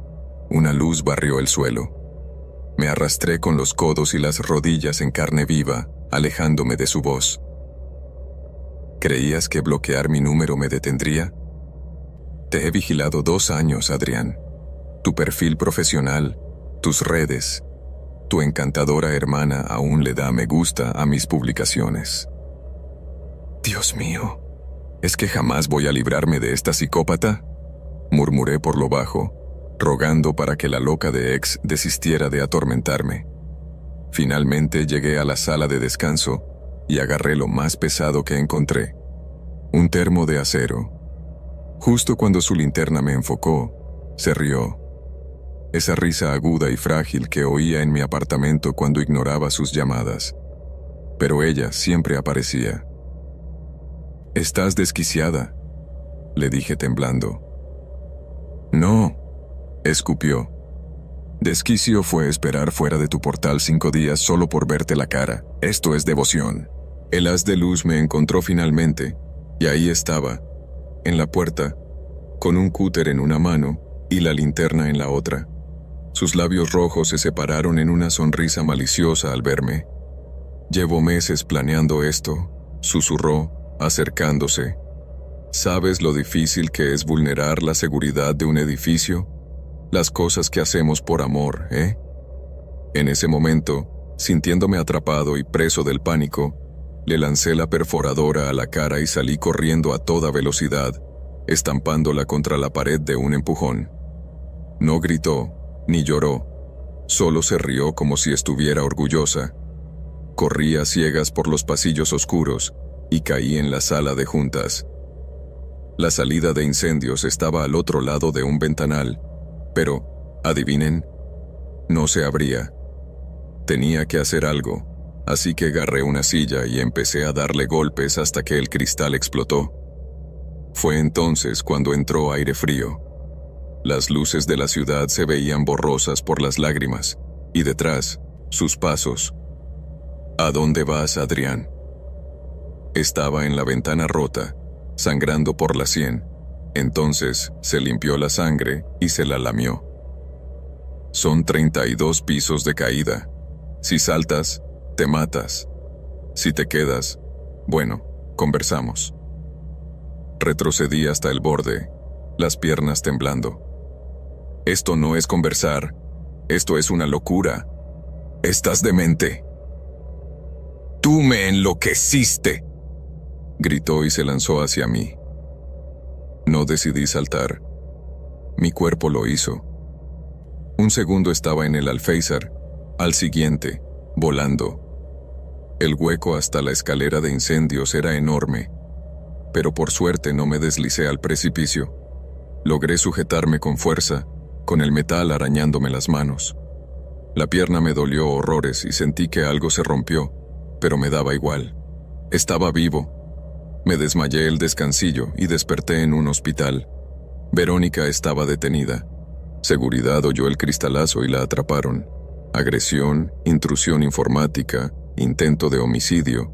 una luz barrió el suelo. Me arrastré con los codos y las rodillas en carne viva, alejándome de su voz. ¿Creías que bloquear mi número me detendría? Te he vigilado 2 años, Adrián. Tu perfil profesional, tus redes. Tu encantadora hermana aún le da me gusta a mis publicaciones. Dios mío, ¿es que jamás voy a librarme de esta psicópata?, murmuré por lo bajo, rogando para que la loca de ex desistiera de atormentarme. Finalmente llegué a la sala de descanso y agarré lo más pesado que encontré, un termo de acero. Justo cuando su linterna me enfocó, se rió. Esa risa aguda y frágil que oía en mi apartamento cuando ignoraba sus llamadas. pero ella siempre aparecía. «Estás desquiciada», le dije temblando. «No», escupió. «Desquicio fue esperar fuera de tu portal 5 días solo por verte la cara. Esto es devoción». El haz de luz me encontró finalmente, y ahí estaba, en la puerta, con un cúter en una mano y la linterna en la otra. Sus labios rojos se separaron en una sonrisa maliciosa al verme. «Llevo meses planeando esto», susurró, acercándose. «¿Sabes lo difícil que es vulnerar la seguridad de un edificio? Las cosas que hacemos por amor, ¿eh?» En ese momento, sintiéndome atrapado y preso del pánico, le lancé la perforadora a la cara y salí corriendo a toda velocidad, estampándola contra la pared de un empujón. No gritó, ni lloró, solo se rió como si estuviera orgullosa. Corrí a ciegas por los pasillos oscuros y caí en la sala de juntas. La salida de incendios estaba al otro lado de un ventanal, pero, adivinen, no se abría. Tenía que hacer algo, así que agarré una silla y empecé a darle golpes hasta que el cristal explotó. Fue entonces cuando entró aire frío. Las luces de la ciudad se veían borrosas por las lágrimas, y detrás, sus pasos. «¿A dónde vas, Adrián?». Estaba en la ventana rota, sangrando por la sien. Entonces se limpió la sangre y se la lamió. «Son 32 pisos de caída. Si saltas, te matas. Si te quedas, bueno, conversamos». Retrocedí hasta el borde, las piernas temblando. «Esto no es conversar. Esto es una locura. Estás demente». «¡Tú me enloqueciste!», gritó y se lanzó hacia mí. No decidí saltar. Mi cuerpo lo hizo. Un segundo estaba en el alféizar, al siguiente, volando. El hueco hasta la escalera de incendios era enorme, pero por suerte no me deslicé al precipicio. Logré sujetarme con fuerza, con el metal arañándome las manos. La pierna me dolió horrores y sentí que algo se rompió, pero me daba igual. Estaba vivo. Me desmayé el descansillo y desperté en un hospital. Verónica estaba detenida. Seguridad oyó el cristalazo y la atraparon. Agresión, intrusión informática, intento de homicidio.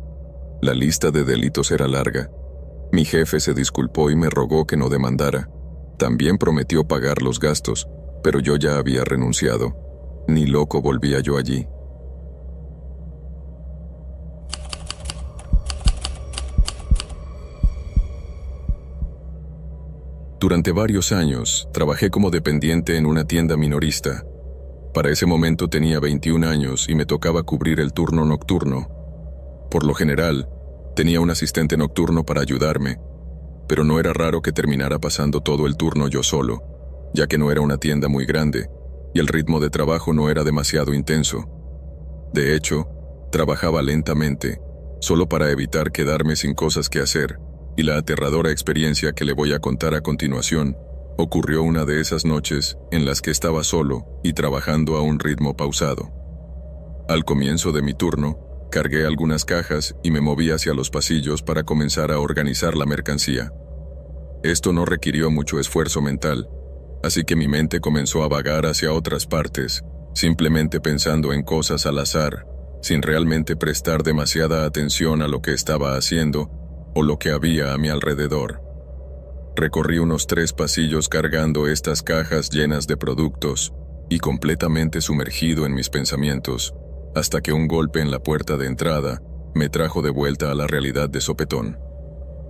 La lista de delitos era larga. Mi jefe se disculpó y me rogó que no demandara. También prometió pagar los gastos, pero yo ya había renunciado. Ni loco volvía yo allí. Durante varios años, trabajé como dependiente en una tienda minorista. Para ese momento tenía 21 años y me tocaba cubrir el turno nocturno. Por lo general, tenía un asistente nocturno para ayudarme, pero no era raro que terminara pasando todo el turno yo solo, ya que no era una tienda muy grande y el ritmo de trabajo no era demasiado intenso. De hecho, trabajaba lentamente, solo para evitar quedarme sin cosas que hacer, y la aterradora experiencia que le voy a contar a continuación ocurrió una de esas noches en las que estaba solo y trabajando a un ritmo pausado. Al comienzo de mi turno, cargué algunas cajas y me moví hacia los pasillos para comenzar a organizar la mercancía. Esto no requirió mucho esfuerzo mental, así que mi mente comenzó a vagar hacia otras partes, simplemente pensando en cosas al azar, sin realmente prestar demasiada atención a lo que estaba haciendo o lo que había a mi alrededor. Recorrí unos 3 pasillos cargando estas cajas llenas de productos y completamente sumergido en mis pensamientos, hasta que un golpe en la puerta de entrada me trajo de vuelta a la realidad de sopetón.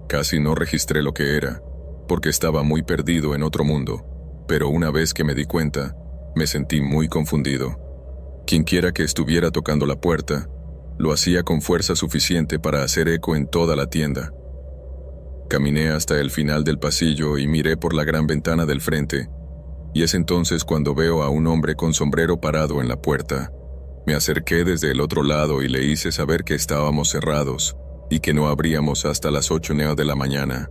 Casi no registré lo que era, porque estaba muy perdido en otro mundo, pero una vez que me di cuenta, me sentí muy confundido. Quienquiera que estuviera tocando la puerta, lo hacía con fuerza suficiente para hacer eco en toda la tienda. Caminé hasta el final del pasillo y miré por la gran ventana del frente, y es entonces cuando veo a un hombre con sombrero parado en la puerta. Me acerqué desde el otro lado y le hice saber que estábamos cerrados y que no abríamos hasta las 8 de la mañana.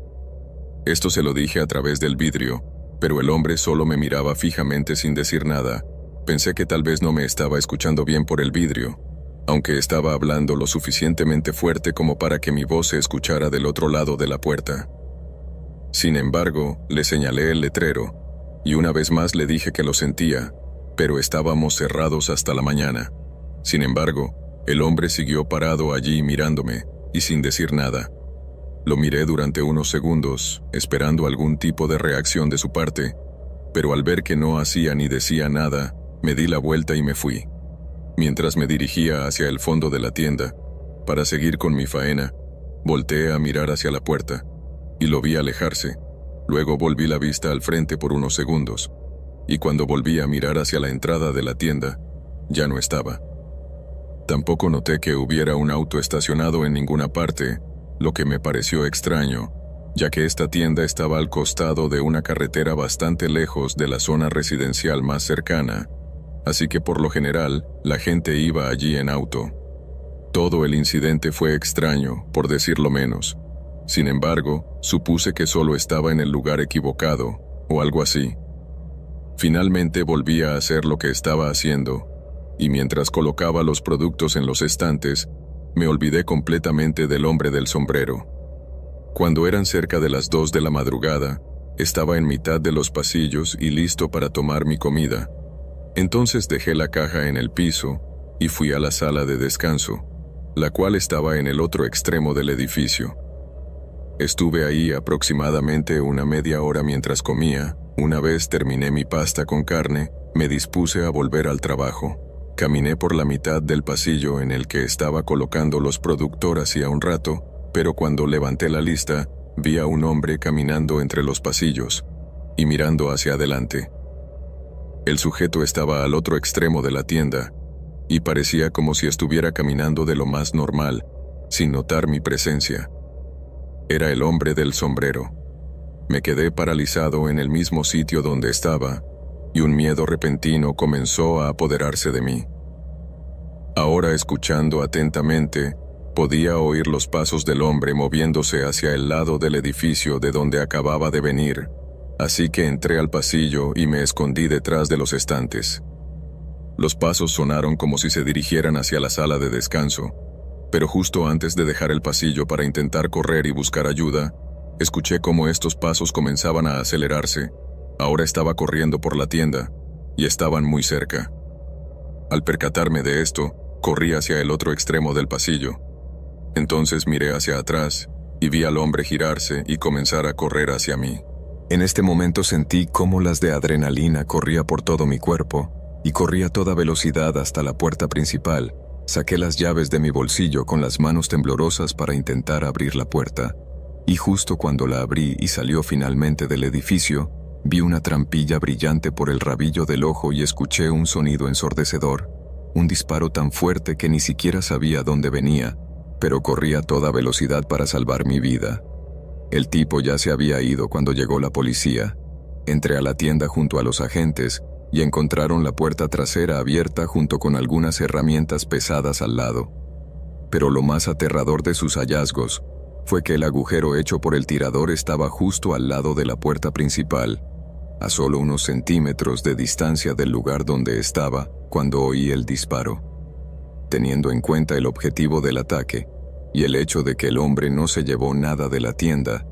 Esto se lo dije a través del vidrio, pero el hombre solo me miraba fijamente sin decir nada. Pensé que tal vez no me estaba escuchando bien por el vidrio, aunque estaba hablando lo suficientemente fuerte como para que mi voz se escuchara del otro lado de la puerta. Sin embargo, le señalé el letrero, y una vez más le dije que lo sentía, pero estábamos cerrados hasta la mañana. Sin embargo, el hombre siguió parado allí mirándome, y sin decir nada. Lo miré durante unos segundos, esperando algún tipo de reacción de su parte, pero al ver que no hacía ni decía nada, me di la vuelta y me fui. Mientras me dirigía hacia el fondo de la tienda, para seguir con mi faena, volteé a mirar hacia la puerta, y lo vi alejarse. Luego volví la vista al frente por unos segundos, y cuando volví a mirar hacia la entrada de la tienda, ya no estaba. Tampoco noté que hubiera un auto estacionado en ninguna parte, lo que me pareció extraño, ya que esta tienda estaba al costado de una carretera bastante lejos de la zona residencial más cercana, así que por lo general, la gente iba allí en auto. Todo el incidente fue extraño, por decirlo menos. Sin embargo, supuse que solo estaba en el lugar equivocado, o algo así. Finalmente volví a hacer lo que estaba haciendo, y mientras colocaba los productos en los estantes, me olvidé completamente del hombre del sombrero. Cuando eran cerca de las 2 de la madrugada, estaba en mitad de los pasillos y listo para tomar mi comida. Entonces dejé la caja en el piso y fui a la sala de descanso, la cual estaba en el otro extremo del edificio. Estuve ahí aproximadamente una media hora mientras comía. Una vez terminé mi pasta con carne, me dispuse a volver al trabajo. Caminé por la mitad del pasillo en el que estaba colocando los productos hacía un rato, pero cuando levanté la lista, vi a un hombre caminando entre los pasillos y mirando hacia adelante. El sujeto estaba al otro extremo de la tienda y parecía como si estuviera caminando de lo más normal, sin notar mi presencia. Era el hombre del sombrero. Me quedé paralizado en el mismo sitio donde estaba, y un miedo repentino comenzó a apoderarse de mí. Ahora, escuchando atentamente, podía oír los pasos del hombre moviéndose hacia el lado del edificio de donde acababa de venir, así que entré al pasillo y me escondí detrás de los estantes. Los pasos sonaron como si se dirigieran hacia la sala de descanso, pero justo antes de dejar el pasillo para intentar correr y buscar ayuda, escuché cómo estos pasos comenzaban a acelerarse. Ahora estaba corriendo por la tienda, y estaban muy cerca. Al percatarme de esto, corrí hacia el otro extremo del pasillo. Entonces miré hacia atrás, y vi al hombre girarse y comenzar a correr hacia mí. En este momento sentí cómo las de adrenalina corría por todo mi cuerpo, y corrí a toda velocidad hasta la puerta principal. Saqué las llaves de mi bolsillo con las manos temblorosas para intentar abrir la puerta, y justo cuando la abrí y salió finalmente del edificio, vi una trampilla brillante por el rabillo del ojo y escuché un sonido ensordecedor, un disparo tan fuerte que ni siquiera sabía dónde venía, pero corrí a toda velocidad para salvar mi vida. El tipo ya se había ido cuando llegó la policía. Entré a la tienda junto a los agentes y encontraron la puerta trasera abierta junto con algunas herramientas pesadas al lado. Pero lo más aterrador de sus hallazgos fue que el agujero hecho por el tirador estaba justo al lado de la puerta principal, a solo unos centímetros de distancia del lugar donde estaba cuando oí el disparo. Teniendo en cuenta el objetivo del ataque y el hecho de que el hombre no se llevó nada de la tienda,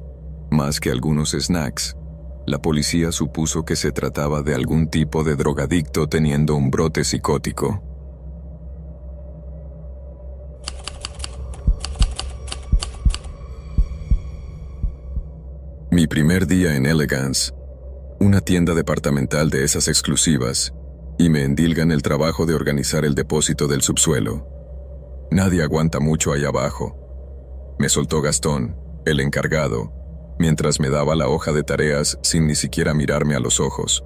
más que algunos snacks, la policía supuso que se trataba de algún tipo de drogadicto teniendo un brote psicótico. Mi primer día en Elegance, una tienda departamental de esas exclusivas, y me endilgan el trabajo de organizar el depósito del subsuelo. Nadie aguanta mucho ahí abajo. Me soltó Gastón, el encargado, mientras me daba la hoja de tareas sin ni siquiera mirarme a los ojos.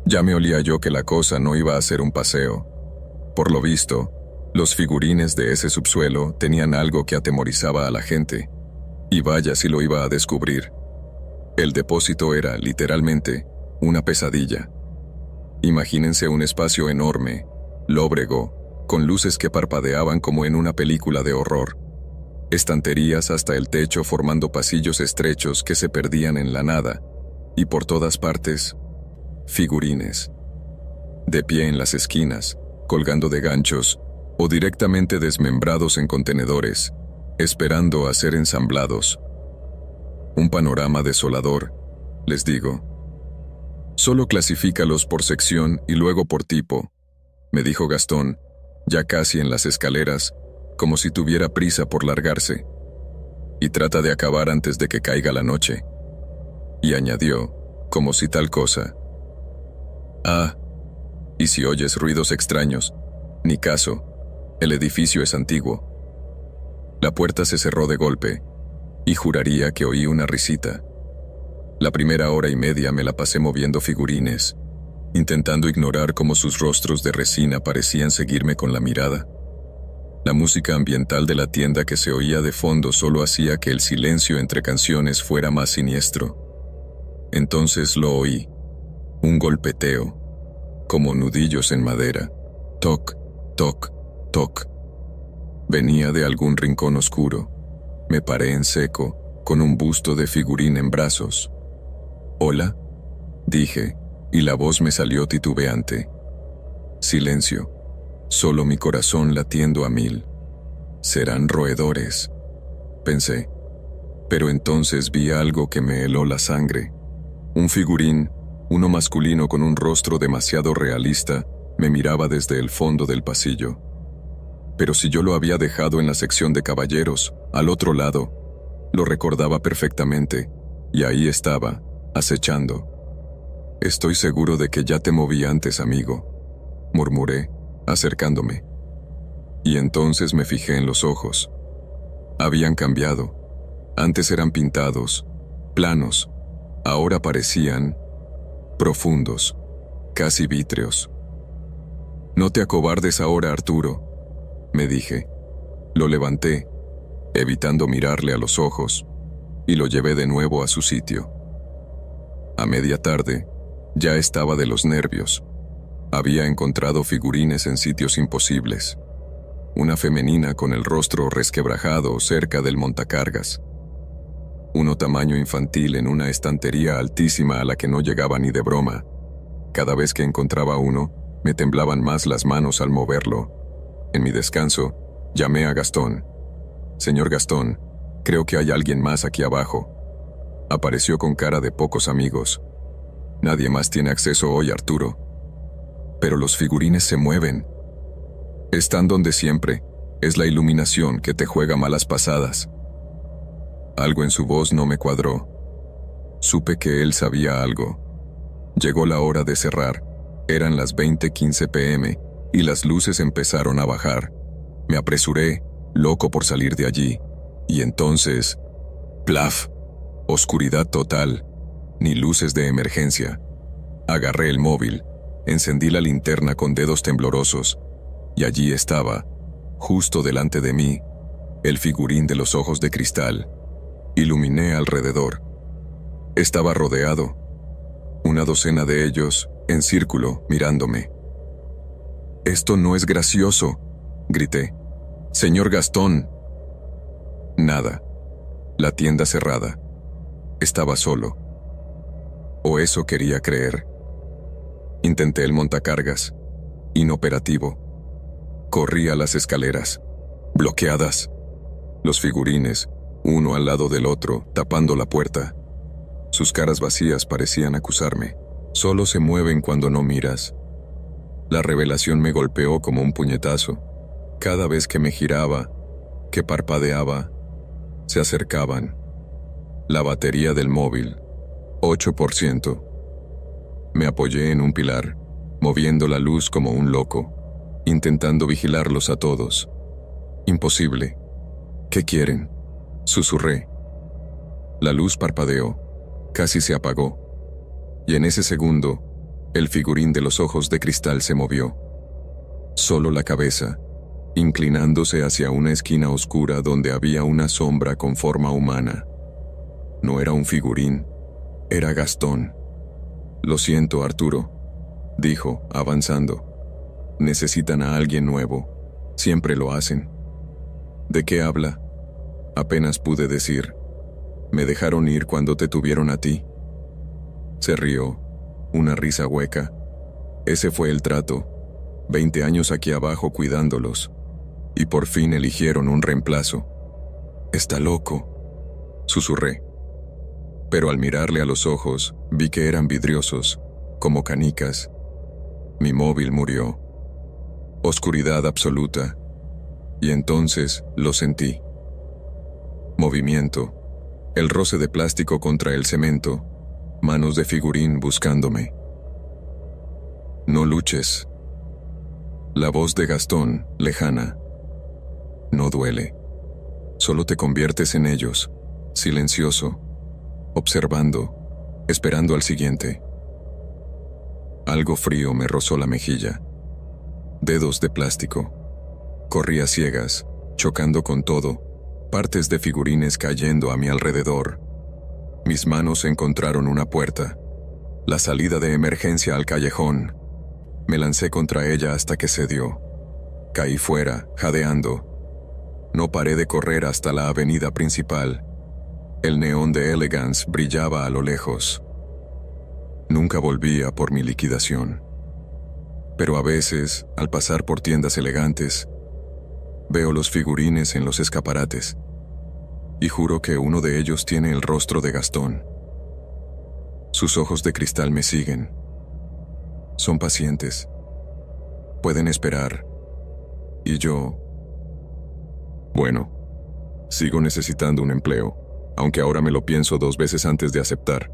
Ya me olía yo que la cosa no iba a ser un paseo. Por lo visto, los figurines de ese subsuelo tenían algo que atemorizaba a la gente, y vaya si lo iba a descubrir. El depósito era, literalmente, una pesadilla. Imagínense un espacio enorme, lóbrego, con luces que parpadeaban como en una película de horror. Estanterías hasta el techo formando pasillos estrechos que se perdían en la nada, y por todas partes, figurines. De pie en las esquinas, colgando de ganchos, o directamente desmembrados en contenedores, esperando a ser ensamblados. Un panorama desolador, les digo. Solo clasifícalos por sección y luego por tipo, me dijo Gastón, ya casi en las escaleras, como si tuviera prisa por largarse. Y trata de acabar antes de que caiga la noche. Y añadió, como si tal cosa. Ah, y si oyes ruidos extraños, ni caso, el edificio es antiguo. La puerta se cerró de golpe, y juraría que oí una risita. La primera hora y media me la pasé moviendo figurines, intentando ignorar cómo sus rostros de resina parecían seguirme con la mirada. La música ambiental de la tienda que se oía de fondo solo hacía que el silencio entre canciones fuera más siniestro. Entonces lo oí, un golpeteo, como nudillos en madera, toc, toc, toc. Venía de algún rincón oscuro. Me paré en seco, con un busto de figurín en brazos. «¿Hola?», dije, y la voz me salió titubeante. Silencio, solo mi corazón latiendo a 1000. «Serán roedores», pensé. Pero entonces vi algo que me heló la sangre. Un figurín, uno masculino con un rostro demasiado realista, me miraba desde el fondo del pasillo. Pero si yo lo había dejado en la sección de caballeros, al otro lado, lo recordaba perfectamente, y ahí estaba, acechando. «Estoy seguro de que ya te moví antes, amigo», murmuré, acercándome. Y entonces me fijé en los ojos. Habían cambiado. Antes eran pintados, planos. Ahora parecían profundos, casi vítreos. «No te acobardes ahora, Arturo», me dije. Lo levanté, evitando mirarle a los ojos, y lo llevé de nuevo a su sitio. A media tarde, ya estaba de los nervios. Había encontrado figurines en sitios imposibles. Una femenina con el rostro resquebrajado cerca del montacargas. Uno tamaño infantil en una estantería altísima a la que no llegaba ni de broma. Cada vez que encontraba uno, me temblaban más las manos al moverlo. En mi descanso, llamé a Gastón. «Señor Gastón, creo que hay alguien más aquí abajo». Apareció con cara de pocos amigos. «Nadie más tiene acceso hoy, Arturo». «Pero los figurines se mueven». «Están donde siempre. Es la iluminación que te juega malas pasadas». Algo en su voz no me cuadró. Supe que él sabía algo. Llegó la hora de cerrar. Eran las 20:15 p.m. y las luces empezaron a bajar. Me apresuré, loco por salir de allí. Y entonces... ¡plaf! Oscuridad total. Ni luces de emergencia. Agarré el móvil, encendí la linterna con dedos temblorosos, y allí estaba, justo delante de mí, el figurín de los ojos de cristal. Iluminé alrededor. Estaba rodeado. Una docena de ellos, en círculo, mirándome. «Esto no es gracioso», grité. «Señor Gastón». Nada. La tienda cerrada. Estaba solo. O eso quería creer. Intenté el montacargas. Inoperativo. Corrí a las escaleras. Bloqueadas. Los figurines, uno al lado del otro, tapando la puerta. Sus caras vacías parecían acusarme. Solo se mueven cuando no miras. La revelación me golpeó como un puñetazo. Cada vez que me giraba, que parpadeaba, se acercaban. La batería del móvil, 8%. Me apoyé en un pilar, moviendo la luz como un loco, intentando vigilarlos a todos. Imposible. «¿Qué quieren?», susurré. La luz parpadeó, casi se apagó, y en ese segundo, el figurín de los ojos de cristal se movió. Solo la cabeza, inclinándose hacia una esquina oscura donde había una sombra con forma humana. No era un figurín, era Gastón. «Lo siento, Arturo», dijo, avanzando. «Necesitan a alguien nuevo. Siempre lo hacen». «¿De qué habla?», apenas pude decir. «Me dejaron ir cuando te tuvieron a ti». Se rió, una risa hueca. «Ese fue el trato. 20 años aquí abajo cuidándolos. y por fin eligieron un reemplazo. «Está loco», susurré. Pero al mirarle a los ojos, vi que eran vidriosos, como canicas. Mi móvil murió. Oscuridad absoluta. Y entonces lo sentí. Movimiento. El roce de plástico contra el cemento. Manos de figurín buscándome. «No luches». La voz de Gastón, lejana. «No duele. Solo te conviertes en ellos, silencioso, observando, esperando al siguiente». Algo frío me rozó la mejilla. Dedos de plástico. Corrí a ciegas, chocando con todo, partes de figurines cayendo a mi alrededor. Mis manos encontraron una puerta, la salida de emergencia al callejón. Me lancé contra ella hasta que cedió. Caí fuera, jadeando. No paré de correr hasta la avenida principal. El neón de Elegance brillaba a lo lejos. Nunca volví a por mi liquidación. Pero a veces, al pasar por tiendas elegantes, veo los figurines en los escaparates, y juro que uno de ellos tiene el rostro de Gastón. Sus ojos de cristal me siguen. Son pacientes. Pueden esperar. Y yo... Bueno, sigo necesitando un empleo, aunque ahora me lo pienso 2 veces antes de aceptar.